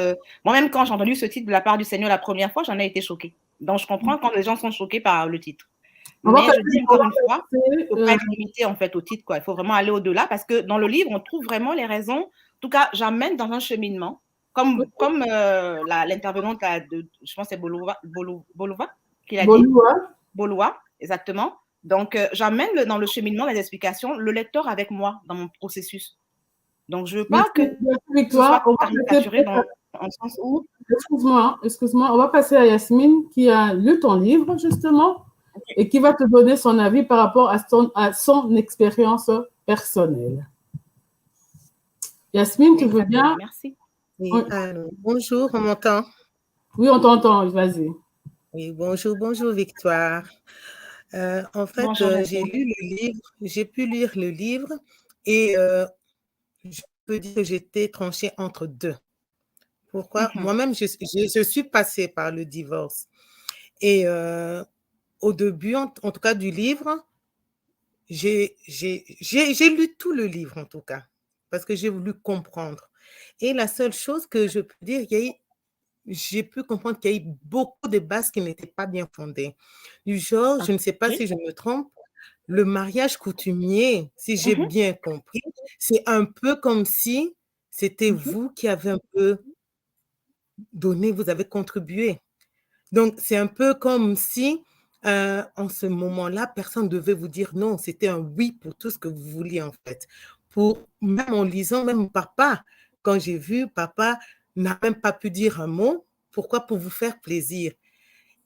moi-même, quand j'ai entendu ce titre de la part du Seigneur la première fois, j'en ai été choquée. Donc, je comprends quand les gens sont choqués par le titre. Mais je dis encore une fois, il ne faut pas être limité en fait, au titre. Quoi. Il faut vraiment aller au-delà parce que dans le livre, on trouve vraiment les raisons. En tout cas, j'amène dans un cheminement, comme l'intervenante, je pense que c'est Bolova qui l'a dit. Boloua, exactement. Donc, j'amène dans le cheminement des explications le lecteur avec moi dans mon processus. Donc, je ne veux pas que ce soit caricaturé dans le sens où… Excuse-moi, on va passer à Yasmine qui a lu ton livre, justement, et qui va te donner son avis par rapport à son expérience personnelle. Yasmine, tu veux bien? Merci. Oui, bonjour, on m'entend? Oui, on t'entend, vas-y. Oui, bonjour Victoire. En fait, j'ai pu lire le livre et je peux dire que j'étais tranchée entre deux. Pourquoi? Moi-même, je suis passée par le divorce. Et au début, en tout cas du livre, j'ai lu tout le livre en tout cas, parce que j'ai voulu comprendre. Et la seule chose que je peux dire, j'ai pu comprendre qu'il y a eu beaucoup de bases qui n'étaient pas bien fondées. Du genre, je ne sais pas si je me trompe, le mariage coutumier, si j'ai bien compris, c'est un peu comme si c'était vous qui avez un peu donné, vous avez contribué. Donc, c'est un peu comme si, en ce moment-là, personne ne devait vous dire non, c'était un oui pour tout ce que vous vouliez en fait. Même en lisant, même papa, quand j'ai vu, papa n'a même pas pu dire un mot. Pourquoi? Pour vous faire plaisir.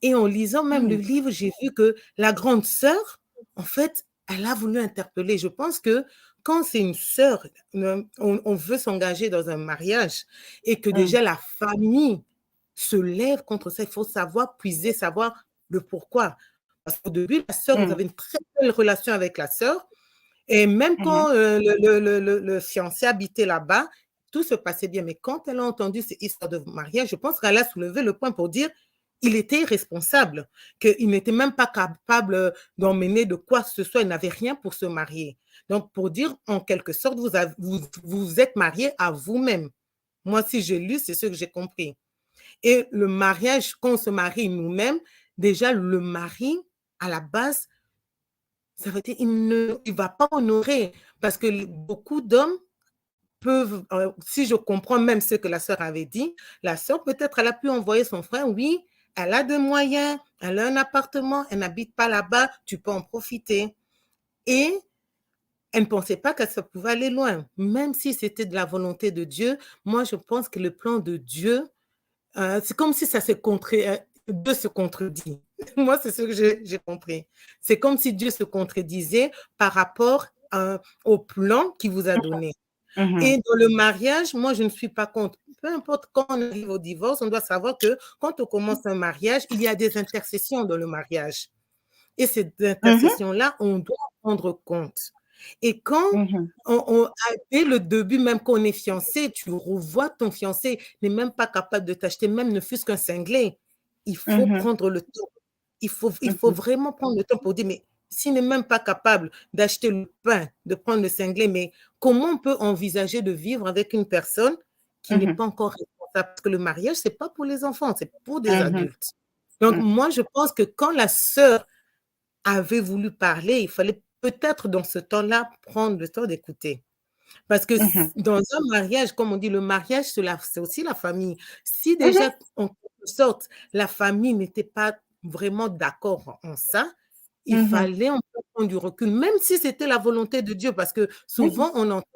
Et en lisant même le livre, j'ai vu que la grande sœur, en fait, elle a voulu interpeller. Je pense que quand c'est une sœur, on veut s'engager dans un mariage et que déjà la famille se lève contre ça, il faut savoir puiser, savoir le pourquoi. Parce qu'au début, la sœur, vous avez une très belle relation avec la sœur. Et même quand le fiancé habitait là-bas, tout se passait bien. Mais quand elle a entendu ces histoires de mariage, je pense qu'elle a soulevé le point pour dire qu'il était irresponsable, qu'il n'était même pas capable d'emmener de quoi que ce soit, il n'avait rien pour se marier. Donc, pour dire, en quelque sorte, vous êtes marié à vous-même. Moi, si j'ai lu, c'est ce que j'ai compris. Et le mariage, quand on se marie nous-mêmes, déjà, le mari, à la base, ça veut dire qu'il ne va pas honorer parce que beaucoup d'hommes peuvent, si je comprends même ce que la sœur avait dit, la sœur peut-être elle a pu envoyer son frère, oui, elle a des moyens, elle a un appartement, elle n'habite pas là-bas, tu peux en profiter. Et elle ne pensait pas que ça pouvait aller loin, même si c'était de la volonté de Dieu. Moi, je pense que le plan de Dieu, c'est comme si ça Dieu se contredit. Moi, c'est ce que j'ai compris. C'est comme si Dieu se contredisait par rapport au plan qu'il vous a donné. Et dans le mariage, moi, je ne suis pas contre. Peu importe quand on arrive au divorce, on doit savoir que quand on commence un mariage, il y a des intercessions dans le mariage. Et ces intercessions-là, on doit rendre compte. Et quand dès le début, même quand on est fiancé, tu revois ton fiancé n'est même pas capable de t'acheter, même ne fût-ce qu'un cinglé. Il faut prendre le temps. Il faut vraiment prendre le temps pour dire, mais s'il n'est même pas capable d'acheter le pain, de prendre le cinglé, mais comment on peut envisager de vivre avec une personne qui n'est pas encore responsable? Parce que le mariage, ce n'est pas pour les enfants, c'est pour des adultes. Donc, moi, je pense que quand la sœur avait voulu parler, il fallait peut-être dans ce temps-là prendre le temps d'écouter. Parce que dans un mariage, comme on dit, le mariage, c'est aussi la famille. Si déjà, en quelque sorte, la famille n'était pas vraiment d'accord en ça, il fallait un peu prendre du recul, même si c'était la volonté de Dieu, parce que souvent, on entend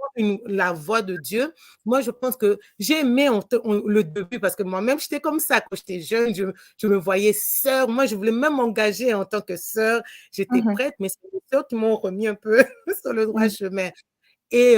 la voix de Dieu. Moi, je pense que j'ai aimé le début, parce que moi-même, j'étais comme ça quand j'étais jeune, je me voyais sœur. Moi, je voulais même m'engager en tant que sœur. J'étais prête, mais c'est les sœurs qui m'ont remis un peu sur le droit chemin. Et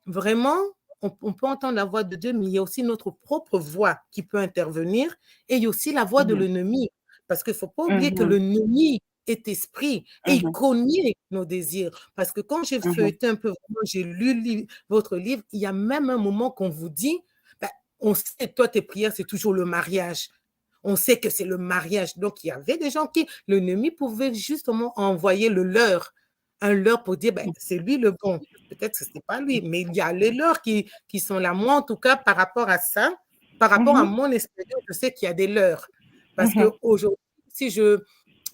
vraiment, on peut entendre la voix de Dieu, mais il y a aussi notre propre voix qui peut intervenir, et il y a aussi la voix de l'ennemi, parce qu'il ne faut pas oublier que l'ennemi est esprit et il connaît nos désirs. Parce que quand j'ai feuilleté un peu, j'ai lu votre livre, il y a même un moment qu'on vous dit, on sait, toi, tes prières, c'est toujours le mariage. On sait que c'est le mariage. Donc, il y avait des gens qui, l'ennemi pouvait justement envoyer le leur, un leurre pour dire, c'est lui le bon. Peut-être que ce n'est pas lui, mais il y a les leurs qui sont là. Moi, en tout cas, par rapport à ça, par rapport à mon expérience, je sais qu'il y a des leurs. Parce qu'aujourd'hui,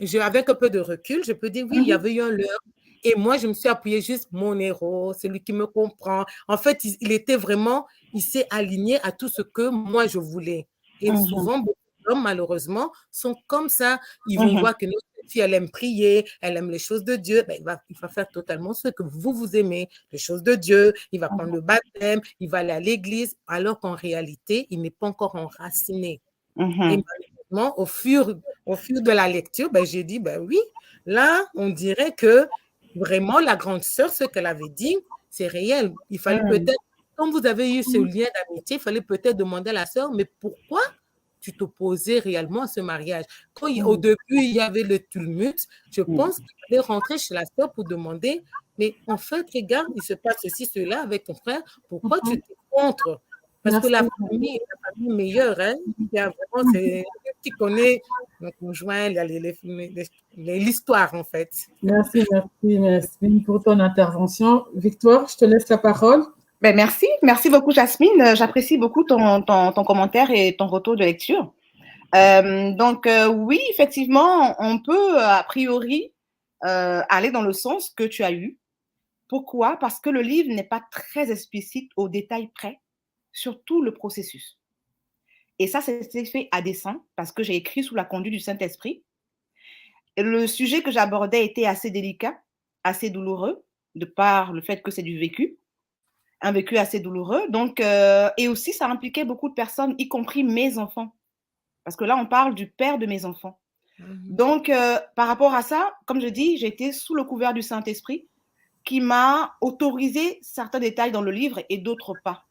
si avec un peu de recul, je peux dire, oui, il y avait eu un leurre. Et moi, je me suis appuyée juste mon héros, celui qui me comprend. En fait, il était vraiment, il s'est aligné à tout ce que moi, je voulais. Et souvent, beaucoup d'hommes, malheureusement, sont comme ça. Ils vont voir que notre fille, elle aime prier, elle aime les choses de Dieu. Il va faire totalement ce que vous aimez, les choses de Dieu. Il va prendre le baptême, il va aller à l'église, alors qu'en réalité, il n'est pas encore enraciné. Et malheureusement, au fur de la lecture, j'ai dit, oui, là, on dirait que vraiment, la grande sœur, ce qu'elle avait dit, c'est réel. Il fallait peut-être, quand vous avez eu ce lien d'amitié, il fallait peut-être demander à la sœur, mais pourquoi tu t'opposais réellement à ce mariage? Quand au début, il y avait le tumulte, je pense qu'il fallait rentrer chez la sœur pour demander, mais en fait, regarde, il se passe ceci, cela avec ton frère, pourquoi tu t'es contre? Parce que la famille est la famille meilleure, hein? Il y a vraiment, c'est qui connaît mon conjoint, l'histoire, en fait. Merci pour ton intervention. Victoire, je te laisse la parole. Merci beaucoup, Jasmine. J'apprécie beaucoup ton commentaire et ton retour de lecture. Oui, effectivement, on peut a priori aller dans le sens que tu as eu. Pourquoi? Parce que le livre n'est pas très explicite aux détails près sur tout le processus. Et ça, c'est fait à dessein, parce que j'ai écrit sous la conduite du Saint-Esprit. Le sujet que j'abordais était assez délicat, assez douloureux, de par le fait que c'est du vécu, un vécu assez douloureux. Donc, et aussi, ça impliquait beaucoup de personnes, y compris mes enfants. Parce que là, on parle du père de mes enfants. Donc, par rapport à ça, comme je dis, j'ai été sous le couvert du Saint-Esprit qui m'a autorisé certains détails dans le livre et d'autres pas.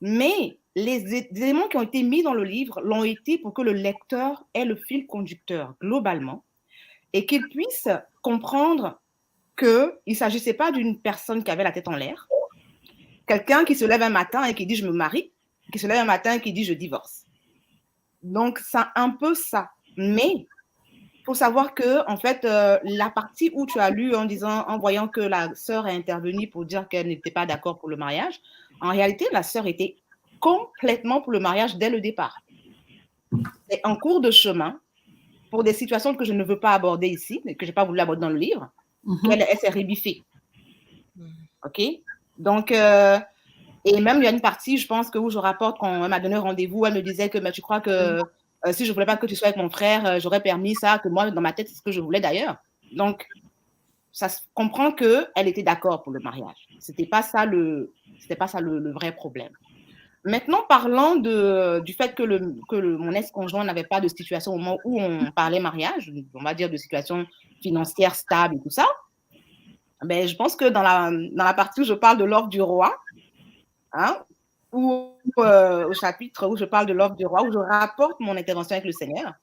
Mais les éléments qui ont été mis dans le livre l'ont été pour que le lecteur ait le fil conducteur globalement et qu'il puisse comprendre qu'il ne s'agissait pas d'une personne qui avait la tête en l'air, quelqu'un qui se lève un matin et qui dit « je me marie », qui se lève un matin et qui dit « je divorce ». Donc, c'est un peu ça. Mais il faut savoir que, en fait, la partie où tu as lu en voyant que la sœur est intervenue pour dire qu'elle n'était pas d'accord pour le mariage, en réalité, la sœur était complètement pour le mariage dès le départ. C'est en cours de chemin, pour des situations que je ne veux pas aborder ici, mais que je n'ai pas voulu aborder dans le livre, qu'elle s'est rébiffée. OK? Donc, et même, il y a une partie, je pense, où je rapporte, quand elle m'a donné rendez-vous, elle me disait que tu crois que si je ne voulais pas que tu sois avec mon frère, j'aurais permis ça, que moi, dans ma tête, c'est ce que je voulais d'ailleurs. Donc, ça se comprend qu'elle était d'accord pour le mariage. Ce n'était pas ça le vrai problème. Maintenant, parlant du fait que mon ex-conjoint n'avait pas de situation au moment où on parlait mariage, on va dire de situation financière stable et tout ça, je pense que dans la partie où je parle de l'offre du roi, ou au chapitre où je parle de l'offre du roi, où je rapporte mon intervention avec le Seigneur,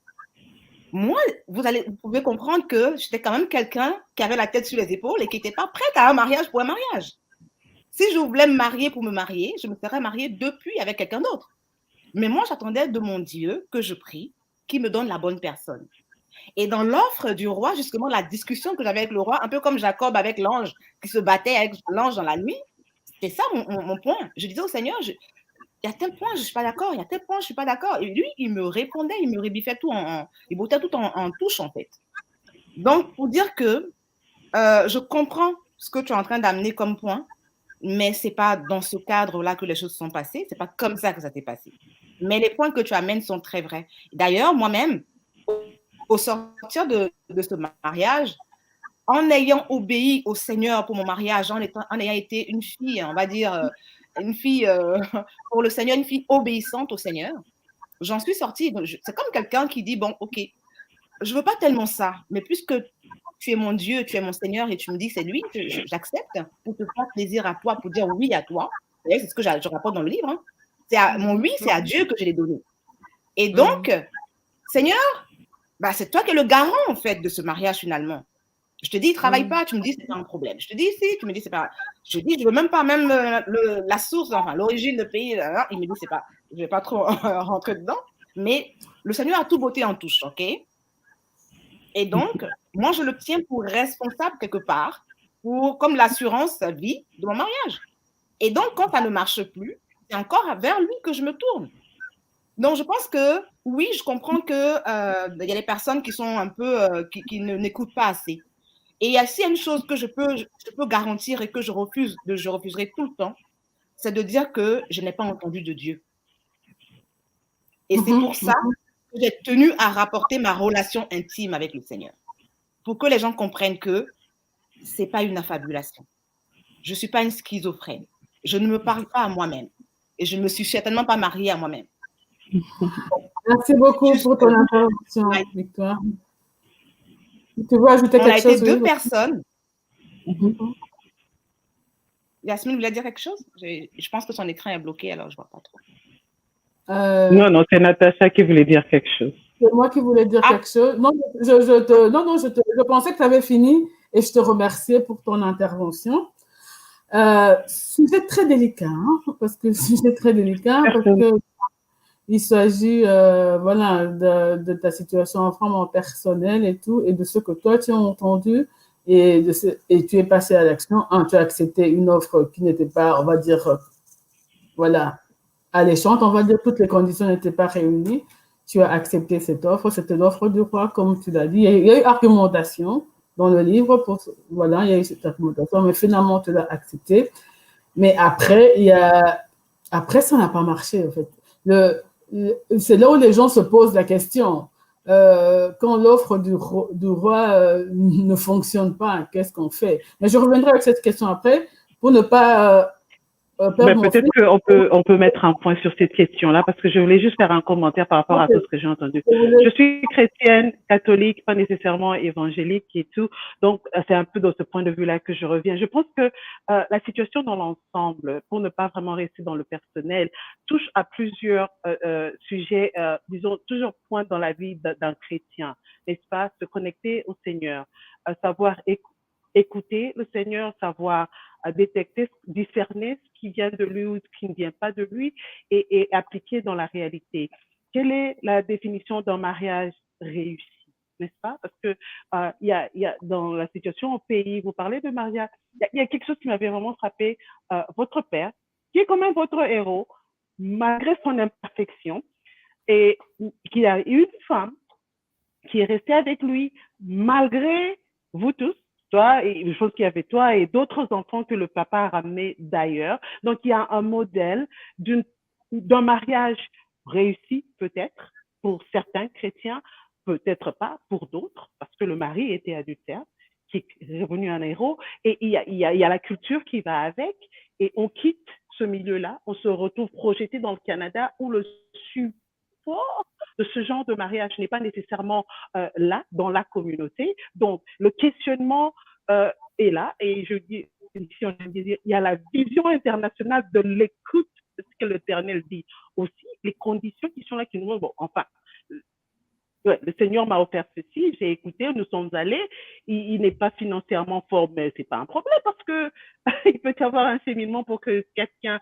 moi, vous pouvez comprendre que j'étais quand même quelqu'un qui avait la tête sur les épaules et qui n'était pas prête à un mariage pour un mariage. Si je voulais me marier pour me marier, je me serais mariée depuis avec quelqu'un d'autre. Mais moi, j'attendais de mon Dieu que je prie, qu'il me donne la bonne personne. Et dans l'offre du roi, justement, la discussion que j'avais avec le roi, un peu comme Jacob avec l'ange, qui se battait avec l'ange dans la nuit, c'était ça mon point. Je disais au Seigneur, il y a tel point, je ne suis pas d'accord, il y a tel point, je ne suis pas d'accord. Et lui, il me répondait, il me rébiffait tout, il bottait tout en touche, en fait. Donc, pour dire que je comprends ce que tu es en train d'amener comme point, mais ce n'est pas dans ce cadre-là que les choses sont passées, ce n'est pas comme ça que ça s'est passé. Mais les points que tu amènes sont très vrais. D'ailleurs, moi-même, au sortir de ce mariage, en ayant obéi au Seigneur pour mon mariage, en ayant été une fille, on va dire, une fille pour le Seigneur, une fille obéissante au Seigneur, j'en suis sortie. C'est comme quelqu'un qui dit, bon, ok, je ne veux pas tellement ça, mais puisque tu es mon Dieu, tu es mon Seigneur et tu me dis que c'est lui, j'accepte pour te faire plaisir à toi, pour dire oui à toi. C'est ce que je rapporte dans le livre. Hein. Mon oui, c'est à Dieu que je l'ai donné. Et donc, Seigneur, bah, c'est toi qui es le garant, en fait, de ce mariage, finalement. Je te dis, il ne travaille pas, tu me dis, c'est pas un problème. Je te dis, si, tu me dis, c'est pas. Je dis, je veux même pas, même la source, enfin, l'origine, le pays, il me dit, c'est pas. Je vais pas trop rentrer dedans. Mais le Seigneur a tout botté en touche, ok? Et donc, moi, je le tiens pour responsable quelque part, comme l'assurance vie de mon mariage. Et donc, quand ça ne marche plus, c'est encore vers lui que je me tourne. Donc, je pense que, oui, je comprends qu'il y a des personnes qui sont un peu, qui n'écoutent pas assez. Et il y a aussi une chose que je peux garantir et que je refuserai tout le temps, c'est de dire que je n'ai pas entendu de Dieu. Et c'est pour ça que j'ai tenu à rapporter ma relation intime avec le Seigneur. Pour que les gens comprennent que ce n'est pas une affabulation. Je ne suis pas une schizophrène. Je ne me parle pas à moi-même. Et je ne me suis certainement pas mariée à moi-même. Merci beaucoup pour ton intervention, Victoire. Tu veux ajouter quelque chose? On a été deux personnes. Yasmine voulait dire quelque chose? Je pense que son écran est bloqué, alors je ne vois pas trop. Non, c'est Natacha qui voulait dire quelque chose. C'est moi qui voulais dire quelque chose. Non, je pensais que tu avais fini et je te remerciais pour ton intervention. Sujet très délicat, parce que il s'agit voilà, de ta situation vraiment personnelle et tout, et de ce que toi tu as entendu, et tu es passé à l'action. Tu as accepté une offre qui n'était pas, on va dire, voilà, alléchante, on va dire, toutes les conditions n'étaient pas réunies. Tu as accepté cette offre, c'était l'offre du roi, comme tu l'as dit. Il y a eu argumentation dans le livre, voilà, il y a eu cette argumentation, mais finalement, tu l'as accepté. Mais après, après, ça n'a pas marché, en fait. C'est là où les gens se posent la question. Quand l'offre du roi ne fonctionne pas, qu'est-ce qu'on fait? Mais je reviendrai avec cette question après pour ne pas peut-être qu'on peut mettre un point sur cette question-là, parce que je voulais juste faire un commentaire par rapport à tout ce que j'ai entendu. Je suis chrétienne, catholique, pas nécessairement évangélique et tout, donc c'est un peu dans ce point de vue-là que je reviens. Je pense que la situation dans l'ensemble, pour ne pas vraiment rester dans le personnel, touche à plusieurs sujets, disons, toujours point dans la vie d'un chrétien, n'est-ce pas? Se connecter au Seigneur, savoir écouter le Seigneur, savoir détecter, discerner ce qui vient de lui ou ce qui ne vient pas de lui et appliquer dans la réalité. Quelle est la définition d'un mariage réussi, n'est-ce pas? Parce que il y a dans la situation au pays, vous parlez de mariage, il y a quelque chose qui m'avait vraiment frappé. Votre père, qui est quand même votre héros, malgré son imperfection, et qu'il a une femme qui est restée avec lui malgré vous tous, toi, et je pense qu'il y avait toi et d'autres enfants que le papa a ramenés d'ailleurs. Donc, il y a un modèle d'un mariage réussi, peut-être, pour certains chrétiens, peut-être pas pour d'autres, parce que le mari était adultère, qui est revenu un héros, et il y a la culture qui va avec, et on quitte ce milieu-là, on se retrouve projeté dans le Canada où le support de ce genre de mariage n'est pas nécessairement là, dans la communauté. Donc, le questionnement est là. Et je dis, si on aime dire, il y a la vision internationale de l'écoute de ce que l'Éternel dit. Aussi, les conditions qui sont là, qui nous bon, enfin, le Seigneur m'a offert ceci, j'ai écouté, nous sommes allés. Il n'est pas financièrement fort, mais c'est pas un problème parce que il peut y avoir un cheminement pour que quelqu'un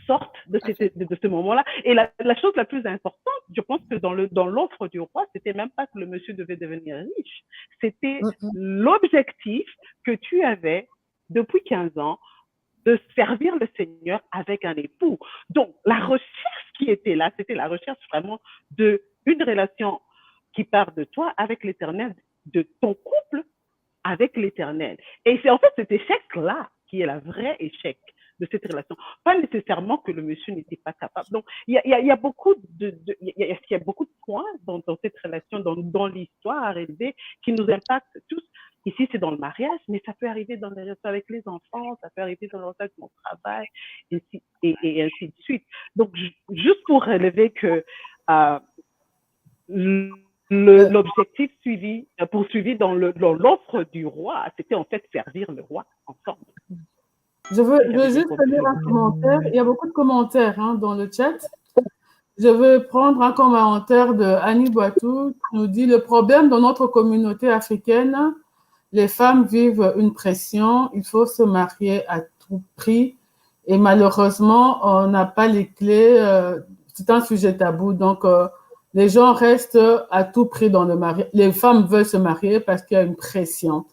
sortent de ce moment-là. Et la chose la plus importante, je pense que dans l'offre du roi, c'était même pas que le monsieur devait devenir riche. C'était l'objectif que tu avais depuis 15 ans de servir le Seigneur avec un époux. Donc, la recherche qui était là, c'était la recherche vraiment d'une relation qui part de toi avec l'Éternel, de ton couple avec l'Éternel. Et c'est en fait cet échec-là qui est le vrai échec de cette relation. Pas nécessairement que le monsieur n'était pas capable. Donc, il y a beaucoup de points dans cette relation, dans l'histoire élevée, qui nous impactent tous. Ici, c'est dans le mariage, mais ça peut arriver dans les relations avec les enfants, ça peut arriver dans le relations avec mon travail, et ainsi de suite. Donc, juste pour relever que l'objectif poursuivi dans l'offre du roi, c'était en fait servir le roi ensemble. Je veux juste lire un commentaire. Il y a beaucoup de commentaires dans le chat. Je veux prendre un commentaire de Annie Boitou qui nous dit « Le problème dans notre communauté africaine, les femmes vivent une pression, il faut se marier à tout prix et malheureusement, on n'a pas les clés. C'est un sujet tabou, donc les gens restent à tout prix dans le mariage. Les femmes veulent se marier parce qu'il y a une pression. »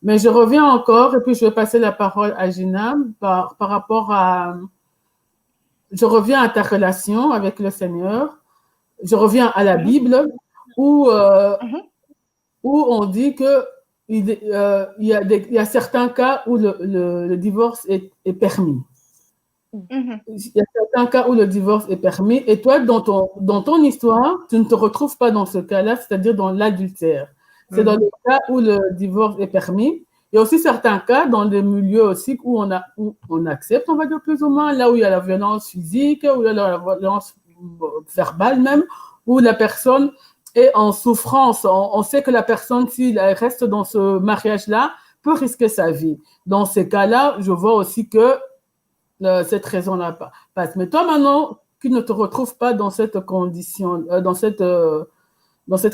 Mais je reviens encore, et puis je vais passer la parole à Gina par rapport à... Je reviens à ta relation avec le Seigneur. Je reviens à la Bible où on dit que il y a certains cas où le divorce est permis. Il y a certains cas où le divorce est permis. Et toi, dans ton histoire, tu ne te retrouves pas dans ce cas-là, c'est-à-dire dans l'adultère. C'est dans le cas où le divorce est permis. Il y a aussi certains cas dans des milieux aussi où on accepte, on va dire plus ou moins, là où il y a la violence physique, où il y a la violence verbale même, où la personne est en souffrance. On sait que la personne, s'il reste dans ce mariage-là, peut risquer sa vie. Dans ces cas-là, je vois aussi que cette raison-là passe. Mais toi, maintenant, qui ne te retrouves pas dans cette condition, dans cette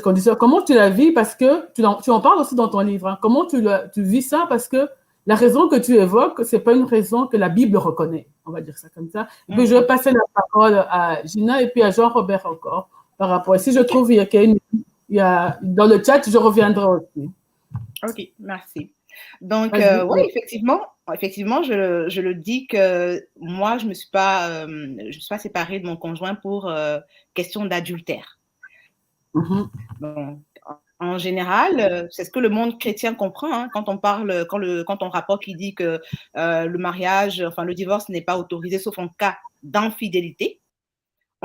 condition, comment tu la vis? Parce que tu en parles aussi dans ton livre. Comment tu vis ça? Parce que la raison que tu évoques, c'est pas une raison que la Bible reconnaît. On va dire ça comme ça. Et puis, je vais passer la parole à Gina et puis à Jean-Robert encore par rapport. Et si je trouve il y a dans le chat, je reviendrai aussi. Ok, merci. Donc, oui, effectivement, je le dis que moi, je me suis pas séparée de mon conjoint pour question d'adultère. Donc, en général, c'est ce que le monde chrétien comprend quand on parle, quand on rapporte qui dit que le mariage, enfin le divorce n'est pas autorisé sauf en cas d'infidélité.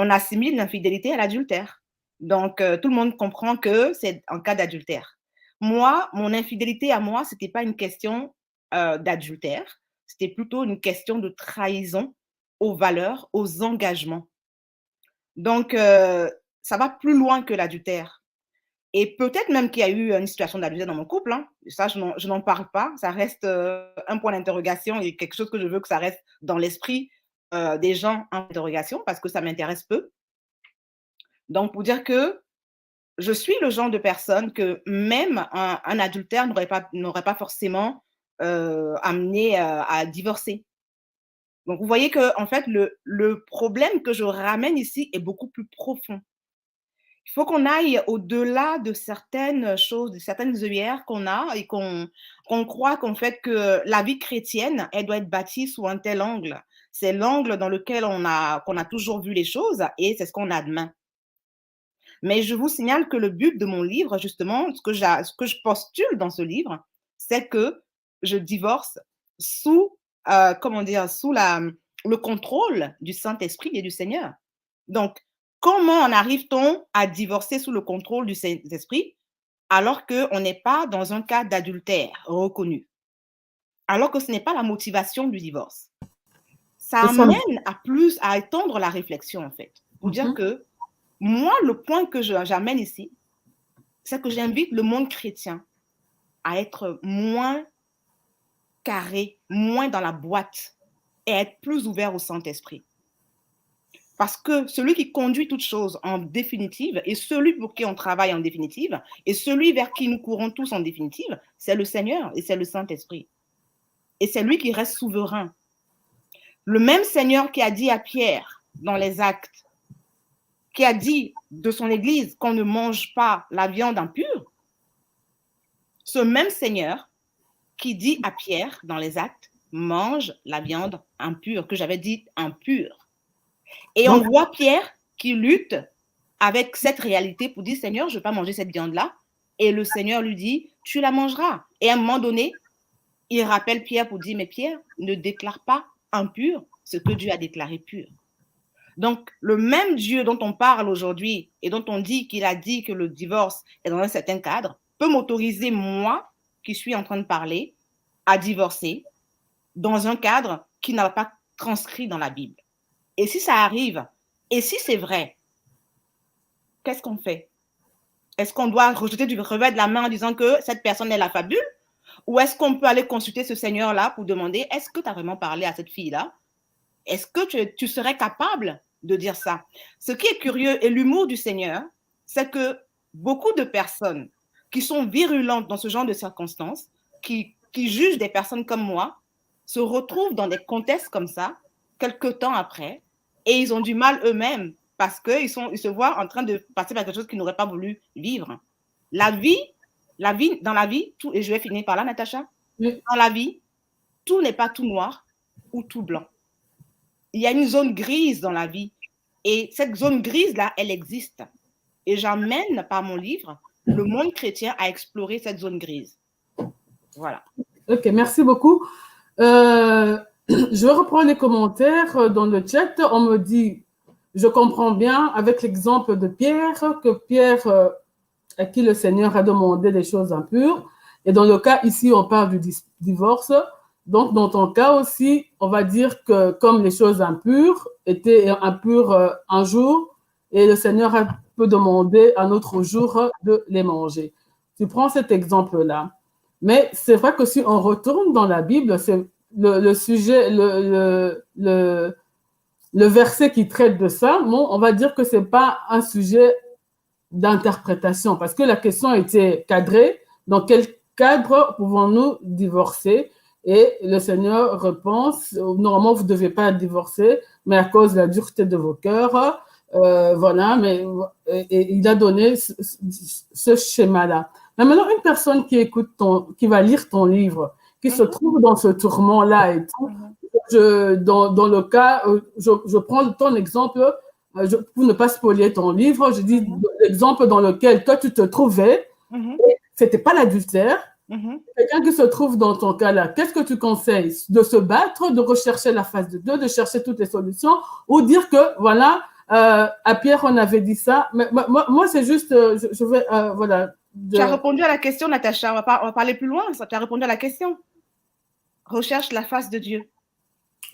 On assimile l'infidélité à l'adultère. Donc, tout le monde comprend que c'est en cas d'adultère. Moi, mon infidélité à moi, c'était pas une question d'adultère, c'était plutôt une question de trahison aux valeurs, aux engagements. Donc, ça va plus loin que l'adultère. Et peut-être même qu'il y a eu une situation d'adultère dans mon couple. Ça, je n'en parle pas. Ça reste un point d'interrogation et quelque chose que je veux que ça reste dans l'esprit des gens en interrogation parce que ça m'intéresse peu. Donc, pour dire que je suis le genre de personne que même un adultère n'aurait pas forcément amené à divorcer. Donc, vous voyez que en fait, le problème que je ramène ici est beaucoup plus profond. Il faut qu'on aille au-delà de certaines choses, de certaines œillères qu'on a et qu'on croit qu'en fait que la vie chrétienne, elle doit être bâtie sous un tel angle. C'est l'angle dans lequel qu'on a toujours vu les choses et c'est ce qu'on a demain. Mais je vous signale que le but de mon livre, justement, ce que je postule dans ce livre, c'est que je divorce sous le contrôle du Saint-Esprit et du Seigneur. Donc, comment en arrive-t-on à divorcer sous le contrôle du Saint-Esprit alors qu'on n'est pas dans un cas d'adultère reconnu? Alors que ce n'est pas la motivation du divorce. Ça amène à étendre la réflexion, en fait. Pour dire que moi, le point que j'amène ici, c'est que j'invite le monde chrétien à être moins carré, moins dans la boîte et à être plus ouvert au Saint-Esprit. Parce que celui qui conduit toutes choses en définitive et celui pour qui on travaille en définitive et celui vers qui nous courons tous en définitive, c'est le Seigneur et c'est le Saint-Esprit. Et c'est lui qui reste souverain. Le même Seigneur qui a dit à Pierre dans les Actes, qui a dit de son Église qu'on ne mange pas la viande impure, ce même Seigneur qui dit à Pierre dans les Actes, mange la viande impure, que j'avais dit impure. Et on voit Pierre qui lutte avec cette réalité pour dire, Seigneur, je ne veux pas manger cette viande-là. Et le Seigneur lui dit, tu la mangeras. Et à un moment donné, il rappelle Pierre pour dire, mais Pierre, ne déclare pas impur ce que Dieu a déclaré pur. Donc, le même Dieu dont on parle aujourd'hui et dont on dit qu'il a dit que le divorce est dans un certain cadre, peut m'autoriser, moi, qui suis en train de parler, à divorcer dans un cadre qui n'a pas transcrit dans la Bible. Et si ça arrive, et si c'est vrai, qu'est-ce qu'on fait? Est-ce qu'on doit rejeter du revers de la main en disant que cette personne est la fabule? Ou est-ce qu'on peut aller consulter ce Seigneur-là pour demander, est-ce que tu as vraiment parlé à cette fille-là? Est-ce que tu serais capable de dire ça? Ce qui est curieux et l'humour du Seigneur, c'est que beaucoup de personnes qui sont virulentes dans ce genre de circonstances, qui jugent des personnes comme moi, se retrouvent dans des contextes comme ça, quelques temps après, et ils ont du mal eux-mêmes parce qu'ils se voient en train de passer par quelque chose qu'ils n'auraient pas voulu vivre. Dans la vie, tout, et je vais finir par là, Natacha, dans la vie, tout n'est pas tout noir ou tout blanc. Il y a une zone grise dans la vie, et cette zone grise-là, elle existe. Et j'emmène par mon livre le monde chrétien à explorer cette zone grise. Voilà. Ok, merci beaucoup. Je vais reprendre les commentaires dans le chat. On me dit, je comprends bien avec l'exemple de Pierre, que Pierre, à qui le Seigneur a demandé des choses impures. Et dans le cas ici, on parle du divorce. Donc, dans ton cas aussi, on va dire que comme les choses impures étaient impures un jour, et le Seigneur peut demander un autre jour de les manger. Tu prends cet exemple-là. Mais c'est vrai que si on retourne dans la Bible, c'est le sujet, le verset qui traite de ça, bon, on va dire que c'est pas un sujet d'interprétation parce que la question était cadrée. Dans quel cadre pouvons-nous divorcer? Et le Seigneur répond, normalement, vous ne devez pas divorcer, mais à cause de la dureté de vos cœurs, voilà, mais et il a donné ce schéma-là. Mais maintenant, une personne qui va lire ton livre, qui se trouve dans ce tourment-là et tout, dans le cas, je prends ton exemple, pour ne pas spolier ton livre, je dis l'exemple dans lequel toi tu te trouvais, c'était pas l'adultère. Quelqu'un qui se trouve dans ton cas-là, qu'est-ce que tu conseilles? De se battre, de rechercher la face de Dieu, de chercher toutes les solutions, ou dire que, voilà, à Pierre, on avait dit ça. Mais moi c'est juste, je vais, voilà. Tu as répondu à la question, Natacha. On va parler plus loin. Tu as répondu à la question. Recherche la face de Dieu.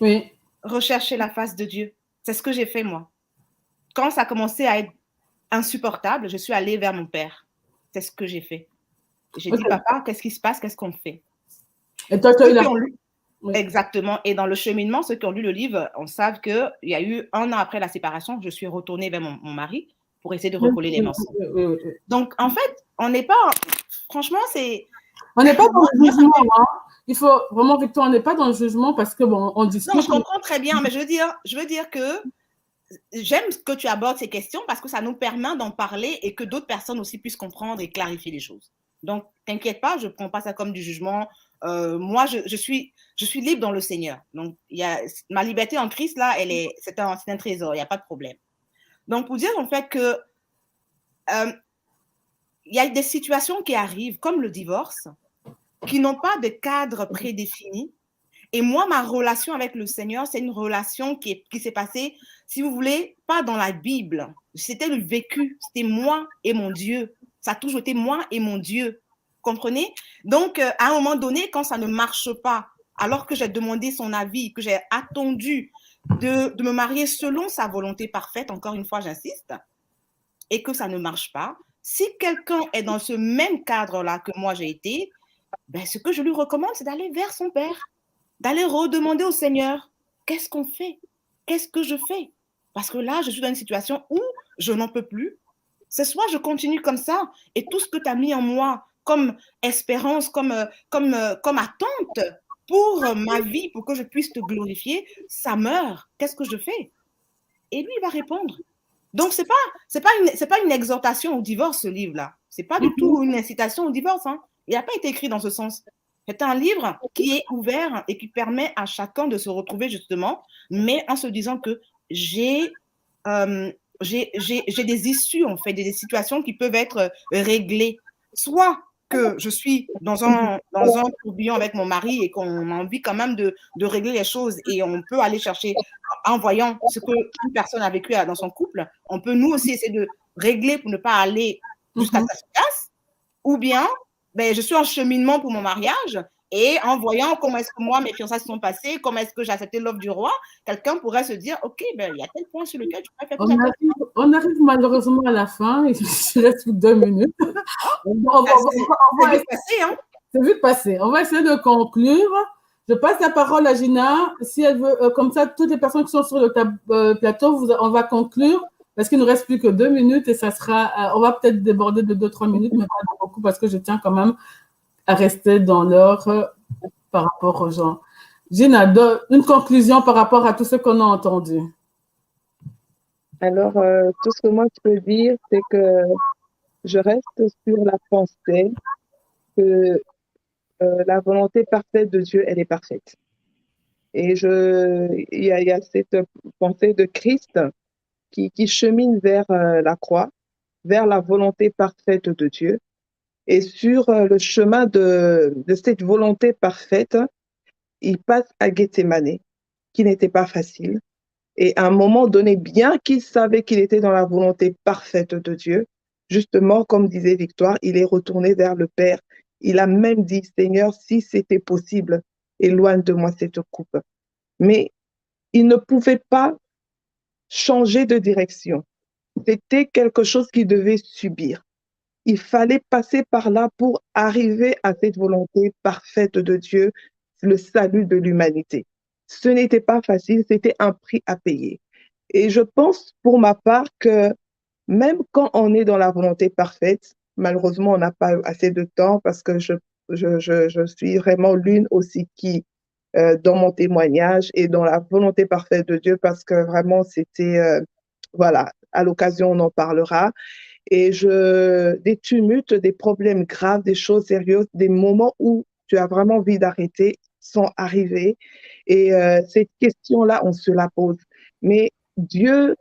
Oui. Rechercher la face de Dieu. C'est ce que j'ai fait, moi. Quand ça a commencé à être insupportable, je suis allée vers mon père. C'est ce que j'ai fait. J'ai dit, papa, qu'est-ce qui se passe? Qu'est-ce qu'on fait? Et toi, Oui. Exactement. Et dans le cheminement, ceux qui ont lu le livre, on sait qu'il y a eu 1 an après la séparation, je suis retournée vers mon mari pour essayer de recoller les morceaux. Oui. Donc, en fait, on n'est pas... Franchement, c'est... On n'est pas dans le jugement. Hein. Il faut vraiment, Victor, on n'est pas dans le jugement parce que, bon, on discute... Non, je comprends très bien, mais je veux dire que j'aime que tu abordes ces questions parce que ça nous permet d'en parler et que d'autres personnes aussi puissent comprendre et clarifier les choses. Donc, t'inquiète pas, je ne prends pas ça comme du jugement. Moi, je suis libre dans le Seigneur. Donc, ma liberté en Christ, là, c'est un trésor, il n'y a pas de problème. Donc, pour dire en fait que il y a des situations qui arrivent, comme le divorce, qui n'ont pas de cadre prédéfini. Et moi, ma relation avec le Seigneur, c'est une relation qui s'est passée, si vous voulez, pas dans la Bible. C'était le vécu, c'était moi et mon Dieu. Ça a toujours été moi et mon Dieu. Comprenez? Donc, à un moment donné, quand ça ne marche pas, alors que j'ai demandé son avis, que j'ai attendu de me marier selon sa volonté parfaite, encore une fois, j'insiste, et que ça ne marche pas, si quelqu'un est dans ce même cadre-là que moi j'ai été, ben, ce que je lui recommande, c'est d'aller vers son Père, d'aller redemander au Seigneur, qu'est-ce qu'on fait? Qu'est-ce que je fais? Parce que là, je suis dans une situation où je n'en peux plus. C'est soit je continue comme ça, et tout ce que tu as mis en moi comme espérance, comme attente, pour ma vie, pour que je puisse te glorifier, ça meurt. Qu'est-ce que je fais? Et lui, il va répondre. Donc, c'est pas une exhortation au divorce, ce livre-là. C'est pas du tout une incitation au divorce. Hein. Il n'a pas été écrit dans ce sens. C'est un livre qui est ouvert et qui permet à chacun de se retrouver justement, mais en se disant que j'ai des issues, en fait, des situations qui peuvent être réglées. Soit que je suis dans un tourbillon avec mon mari et qu'on a envie quand même de régler les choses et on peut aller chercher, en voyant ce qu'une personne a vécu dans son couple, on peut nous aussi essayer de régler pour ne pas aller jusqu'à ça se casse, ou bien je suis en cheminement pour mon mariage et en voyant comment est-ce que moi, mes fiançailles se sont passées, comment est-ce que j'ai accepté l'offre du roi, quelqu'un pourrait se dire, OK, il y a tel point sur lequel je pourrais faire on arrive malheureusement à la fin, il reste plus 2 minutes. C'est vite passé. On va essayer de conclure. Je passe la parole à Gina. Si elle veut, comme ça, toutes les personnes qui sont sur le plateau, on va conclure parce qu'il ne nous reste plus que 2 minutes et ça sera, on va peut-être déborder de 2-3 minutes, mais pas beaucoup parce que je tiens quand même à rester dans l'heure par rapport aux gens. Gina, une conclusion par rapport à tout ce qu'on a entendu. Alors, tout ce que moi je peux dire, c'est que je reste sur la pensée que la volonté parfaite de Dieu, elle est parfaite. Et il y a cette pensée de Christ qui chemine vers la croix, vers la volonté parfaite de Dieu. Et sur le chemin de cette volonté parfaite, il passe à Gethsémane, qui n'était pas facile. Et à un moment donné, bien qu'il savait qu'il était dans la volonté parfaite de Dieu, justement, comme disait Victoire, il est retourné vers le Père. Il a même dit, Seigneur, si c'était possible, éloigne de moi cette coupe. Mais il ne pouvait pas changer de direction. C'était quelque chose qu'il devait subir. Il fallait passer par là pour arriver à cette volonté parfaite de Dieu, le salut de l'humanité. Ce n'était pas facile, c'était un prix à payer. Et je pense pour ma part que même quand on est dans la volonté parfaite, malheureusement, on n'a pas assez de temps parce que je suis vraiment l'une aussi qui, dans mon témoignage et dans la volonté parfaite de Dieu, parce que vraiment, c'était, voilà, à l'occasion, on en parlera. Et des tumultes, des problèmes graves, des choses sérieuses, des moments où tu as vraiment envie d'arrêter sont arrivés. Et cette question-là, on se la pose. Mais Dieu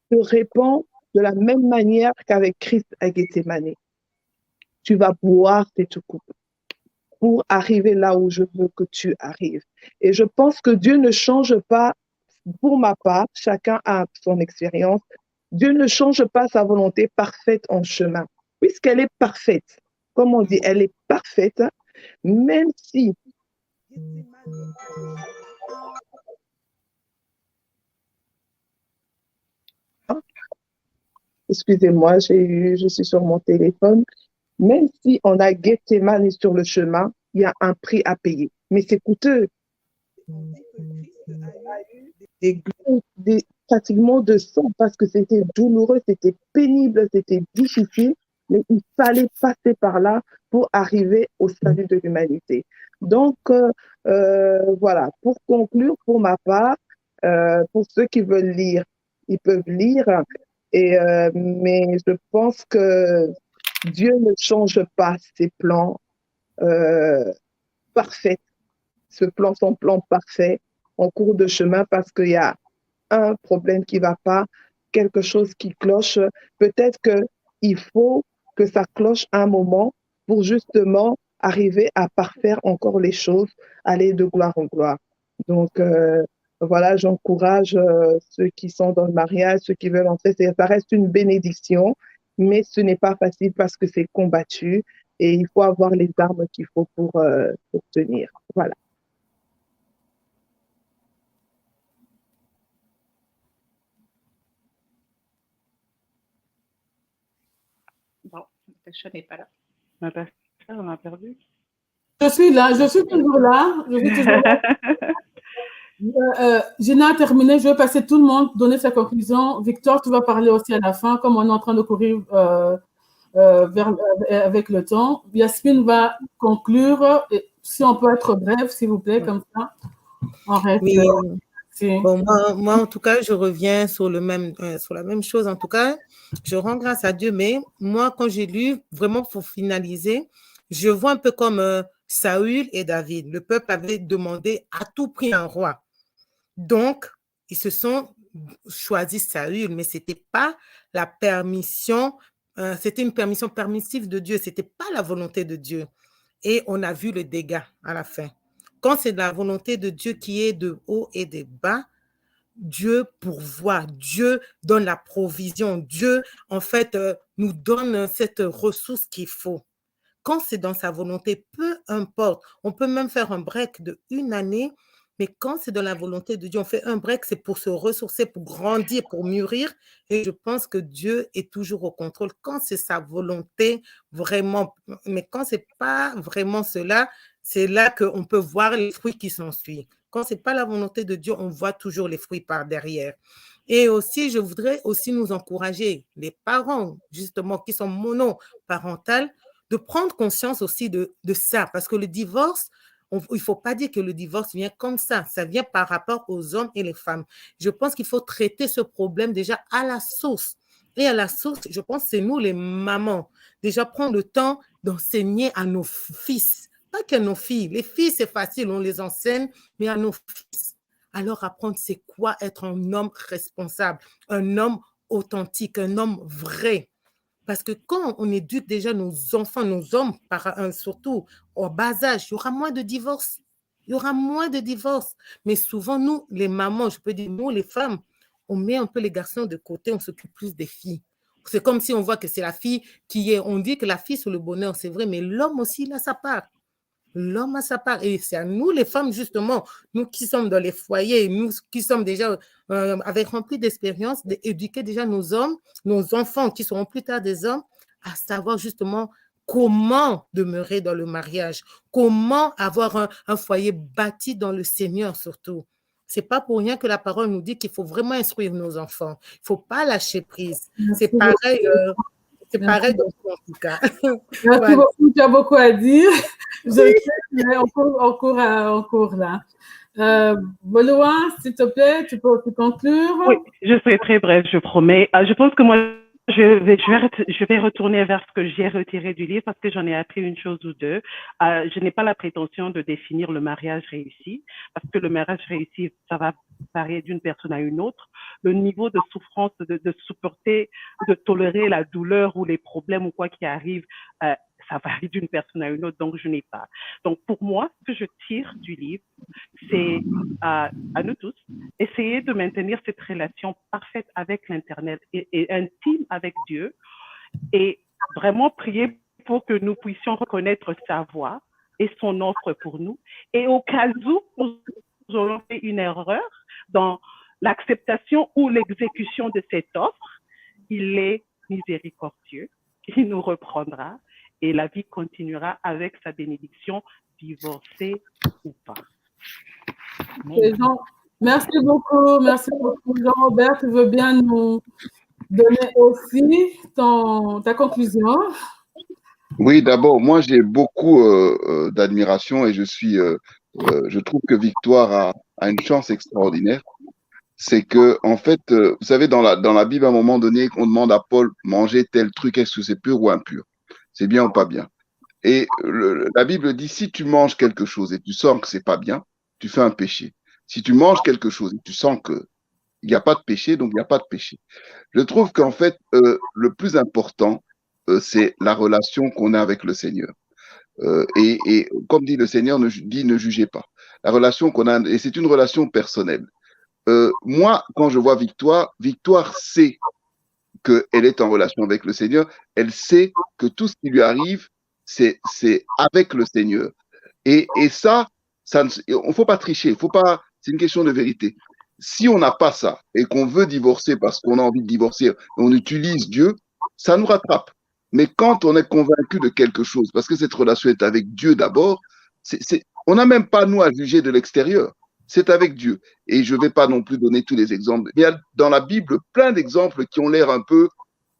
te répond de la même manière qu'avec Christ à Gethsémane. Tu vas boire cette coupe pour arriver là où je veux que tu arrives. Et je pense que Dieu ne change pas, pour ma part, chacun a son expérience, Dieu ne change pas sa volonté parfaite en chemin, puisqu'elle est parfaite. Comme on dit, elle est parfaite, même si excusez-moi, je suis sur mon téléphone. Même si on a Gethsémane sur le chemin, il y a un prix à payer. Mais c'est coûteux. Pratiquement de sang parce que c'était douloureux, c'était pénible, c'était difficile, mais il fallait passer par là pour arriver au salut de l'humanité. Donc, voilà, pour conclure, pour ma part, pour ceux qui veulent lire, ils peuvent lire, mais je pense que Dieu ne change pas ses plans parfaits, son plan parfait en cours de chemin parce qu'il y a un problème qui ne va pas, quelque chose qui cloche. Peut-être qu'il faut que ça cloche un moment pour justement arriver à parfaire encore les choses, aller de gloire en gloire. Donc, voilà, j'encourage ceux qui sont dans le mariage, ceux qui veulent entrer. Ça reste une bénédiction, mais ce n'est pas facile parce que c'est combattu et il faut avoir les armes qu'il faut pour tenir. Voilà. Bon, Natacha n'est pas là. Natacha, on a perdu. Je suis là, je suis toujours là. Gina a terminé, je vais passer tout le monde, donner sa conclusion. Victor, tu vas parler aussi à la fin, comme on est en train de courir avec le temps. Yasmine va conclure. si on peut être bref, s'il vous plaît, comme ça, on reste. Oui. Bon, moi, en tout cas, je reviens sur la même chose. En tout cas, je rends grâce à Dieu. Mais moi, quand j'ai lu, vraiment pour finaliser, je vois un peu comme Saül et David. Le peuple avait demandé à tout prix un roi. Donc, ils se sont choisis Saül, mais ce n'était pas la permission, c'était une permission permissive de Dieu. Ce n'était pas la volonté de Dieu. Et on a vu le dégât à la fin. Quand c'est de la volonté de Dieu qui est de haut et de bas, Dieu pourvoit, Dieu donne la provision, Dieu, en fait, nous donne cette ressource qu'il faut. Quand c'est dans sa volonté, peu importe, on peut même faire un break de 1 année, mais quand c'est dans la volonté de Dieu, on fait un break, c'est pour se ressourcer, pour grandir, pour mûrir. Et je pense que Dieu est toujours au contrôle. Quand c'est sa volonté, vraiment, mais quand ce n'est pas vraiment cela, c'est là qu'on peut voir les fruits qui s'ensuivent. Quand ce n'est pas la volonté de Dieu, on voit toujours les fruits par derrière. Et aussi, je voudrais aussi nous encourager, les parents, justement, qui sont monoparentales, de prendre conscience aussi de ça. Parce que le divorce, il ne faut pas dire que le divorce vient comme ça. Ça vient par rapport aux hommes et les femmes. Je pense qu'il faut traiter ce problème déjà à la source. Et à la source, je pense que c'est nous, les mamans. Déjà, prendre le temps d'enseigner à nos fils. Pas qu'à nos filles. Les filles, c'est facile, on les enseigne, mais à nos fils. Alors, apprendre c'est quoi être un homme responsable, un homme authentique, un homme vrai. Parce que quand on éduque déjà nos enfants, nos hommes, surtout au bas âge, il y aura moins de divorces. Il y aura moins de divorces. Mais souvent, nous, les mamans, je peux dire, nous, les femmes, on met un peu les garçons de côté, on s'occupe plus des filles. C'est comme si on voit que c'est la fille qui est... On dit que la fille, c'est le bonheur, c'est vrai, mais l'homme aussi, il a sa part. L'homme a sa part. Et c'est à nous, les femmes, justement, nous qui sommes dans les foyers, nous qui sommes déjà avec rempli d'expérience, d'éduquer déjà nos hommes, nos enfants qui seront plus tard des hommes, à savoir justement comment demeurer dans le mariage, comment avoir un foyer bâti dans le Seigneur surtout. C'est pas pour rien que la parole nous dit qu'il faut vraiment instruire nos enfants. Il ne faut pas lâcher prise. C'est pareil... C'est pareil dans tout, en tout cas. Merci beaucoup, tu as beaucoup à dire. Je sais, mais on court là. Benoît, s'il te plaît, tu peux conclure? Oui, je serai très bref, je promets. Je pense que moi, je vais retourner vers ce que j'ai retiré du livre parce que j'en ai appris une chose ou deux. Je n'ai pas la prétention de définir le mariage réussi parce que le mariage réussi, ça va varier d'une personne à une autre. Le niveau de souffrance, de supporter, de tolérer la douleur ou les problèmes ou quoi qui arrive, ça varie d'une personne à une autre, donc je n'ai pas. Donc pour moi, ce que je tire du livre, c'est à nous tous, essayer de maintenir cette relation parfaite avec l'Internet et intime avec Dieu et vraiment prier pour que nous puissions reconnaître sa voix et son offre pour nous. Et au cas où nous aurons fait une erreur dans l'acceptation ou l'exécution de cette offre, il est miséricordieux, il nous reprendra et la vie continuera avec sa bénédiction, divorcée ou pas. Merci beaucoup. Jean-Robert, tu veux bien nous donner aussi ta conclusion? Oui, d'abord, moi j'ai beaucoup d'admiration et je trouve que Victoire a une chance extraordinaire. C'est que, en fait, vous savez, dans la Bible, à un moment donné, on demande à Paul, manger tel truc, est-ce que c'est pur ou impur? C'est bien ou pas bien? Et la Bible dit, si tu manges quelque chose et tu sens que c'est pas bien, tu fais un péché. Si tu manges quelque chose et tu sens que il n'y a pas de péché, donc il n'y a pas de péché. Je trouve qu'en fait, le plus important, c'est la relation qu'on a avec le Seigneur. Et comme dit le Seigneur, ne jugez pas. La relation qu'on a, et c'est une relation personnelle. Moi, quand je vois Victoire sait qu'elle est en relation avec le Seigneur, elle sait que tout ce qui lui arrive, c'est avec le Seigneur. Et ça on faut pas tricher, c'est une question de vérité. Si on n'a pas ça et qu'on veut divorcer parce qu'on a envie de divorcer, et on utilise Dieu, ça nous rattrape. Mais quand on est convaincu de quelque chose, parce que cette relation est avec Dieu d'abord, on n'a même pas nous à juger de l'extérieur. C'est avec Dieu. Et je ne vais pas non plus donner tous les exemples. Il y a dans la Bible plein d'exemples qui ont l'air un peu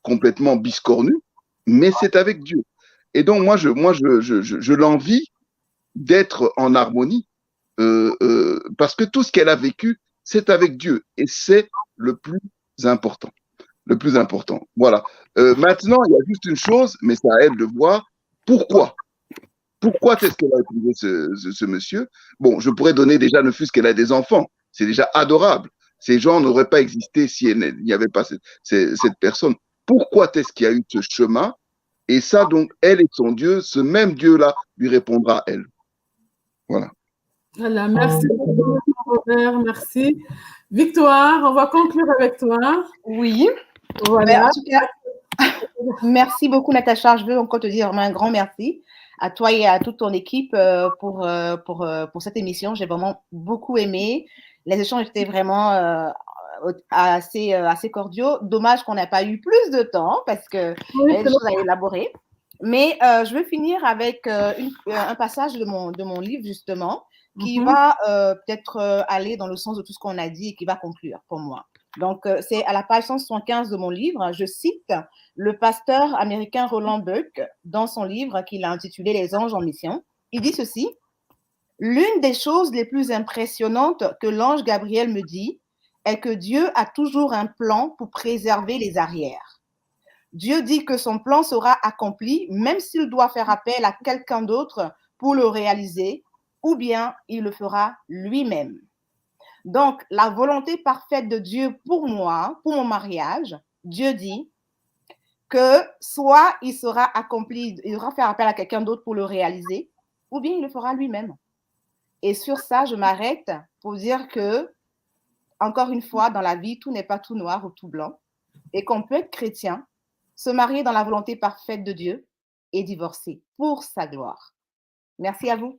complètement biscornus, mais c'est avec Dieu. Et donc, moi, je l'envie d'être en harmonie, parce que tout ce qu'elle a vécu, c'est avec Dieu, et c'est le plus important. Le plus important. Voilà. Maintenant, il y a juste une chose, mais c'est à elle de voir pourquoi. Pourquoi est-ce qu'elle a épousé ce monsieur? Bon, je pourrais donner déjà, ne fût-ce qu'elle a des enfants. C'est déjà adorable. Ces gens n'auraient pas existé s'il n'y avait pas cette personne. Pourquoi est-ce qu'il y a eu ce chemin? Et ça, donc, elle et son Dieu, ce même Dieu-là lui répondra à elle. Voilà. Voilà, merci beaucoup, Robert, merci. Victoire, on va conclure avec toi. Oui. Voilà. En tout cas, merci beaucoup, Natacha. Je veux encore te dire un grand merci à toi et à toute ton équipe pour cette émission. J'ai vraiment beaucoup aimé. Les échanges étaient vraiment assez cordiaux. Dommage qu'on n'a pas eu plus de temps parce qu'il y a des choses à élaborer. Mais je veux finir avec un passage de mon livre, justement, qui va peut-être aller dans le sens de tout ce qu'on a dit et qui va conclure pour moi. Donc, c'est à la page 175 de mon livre. Je cite le pasteur américain Roland Buck dans son livre qu'il a intitulé « Les anges en mission ». Il dit ceci: « L'une des choses les plus impressionnantes que l'ange Gabriel me dit est que Dieu a toujours un plan pour préserver les arrières. Dieu dit que son plan sera accompli même s'il doit faire appel à quelqu'un d'autre pour le réaliser, ou bien il le fera lui-même. Donc, la volonté parfaite de Dieu pour moi, pour mon mariage, Dieu dit que soit il sera accompli, il devra faire appel à quelqu'un d'autre pour le réaliser, ou bien il le fera lui-même. Et sur ça, je m'arrête pour dire que, encore une fois, dans la vie, tout n'est pas tout noir ou tout blanc, et qu'on peut être chrétien, se marier dans la volonté parfaite de Dieu et divorcer pour sa gloire. Merci à vous.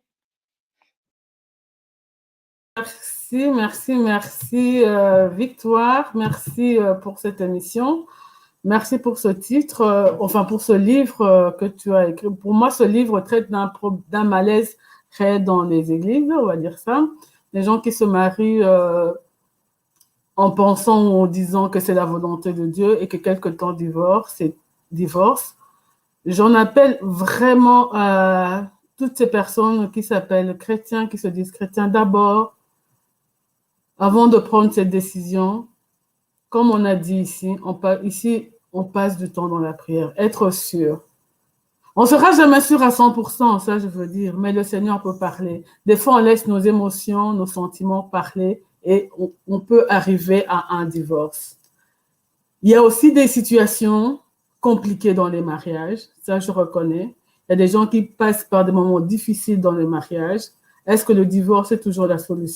Merci, Victoire. Merci pour cette émission. Merci pour ce titre, enfin pour ce livre que tu as écrit. Pour moi, ce livre traite d'un malaise réel dans les églises, on va dire ça. Les gens qui se marient en pensant ou en disant que c'est la volonté de Dieu et que quelque temps divorce. J'en appelle vraiment à toutes ces personnes qui s'appellent chrétiens, qui se disent chrétiens d'abord, avant de prendre cette décision. Comme on a dit ici, on passe du temps dans la prière, être sûr. On ne sera jamais sûr à 100%, ça je veux dire, mais le Seigneur peut parler. Des fois, on laisse nos émotions, nos sentiments parler et on peut arriver à un divorce. Il y a aussi des situations compliquées dans les mariages, ça je reconnais. Il y a des gens qui passent par des moments difficiles dans les mariages. Est-ce que le divorce est toujours la solution?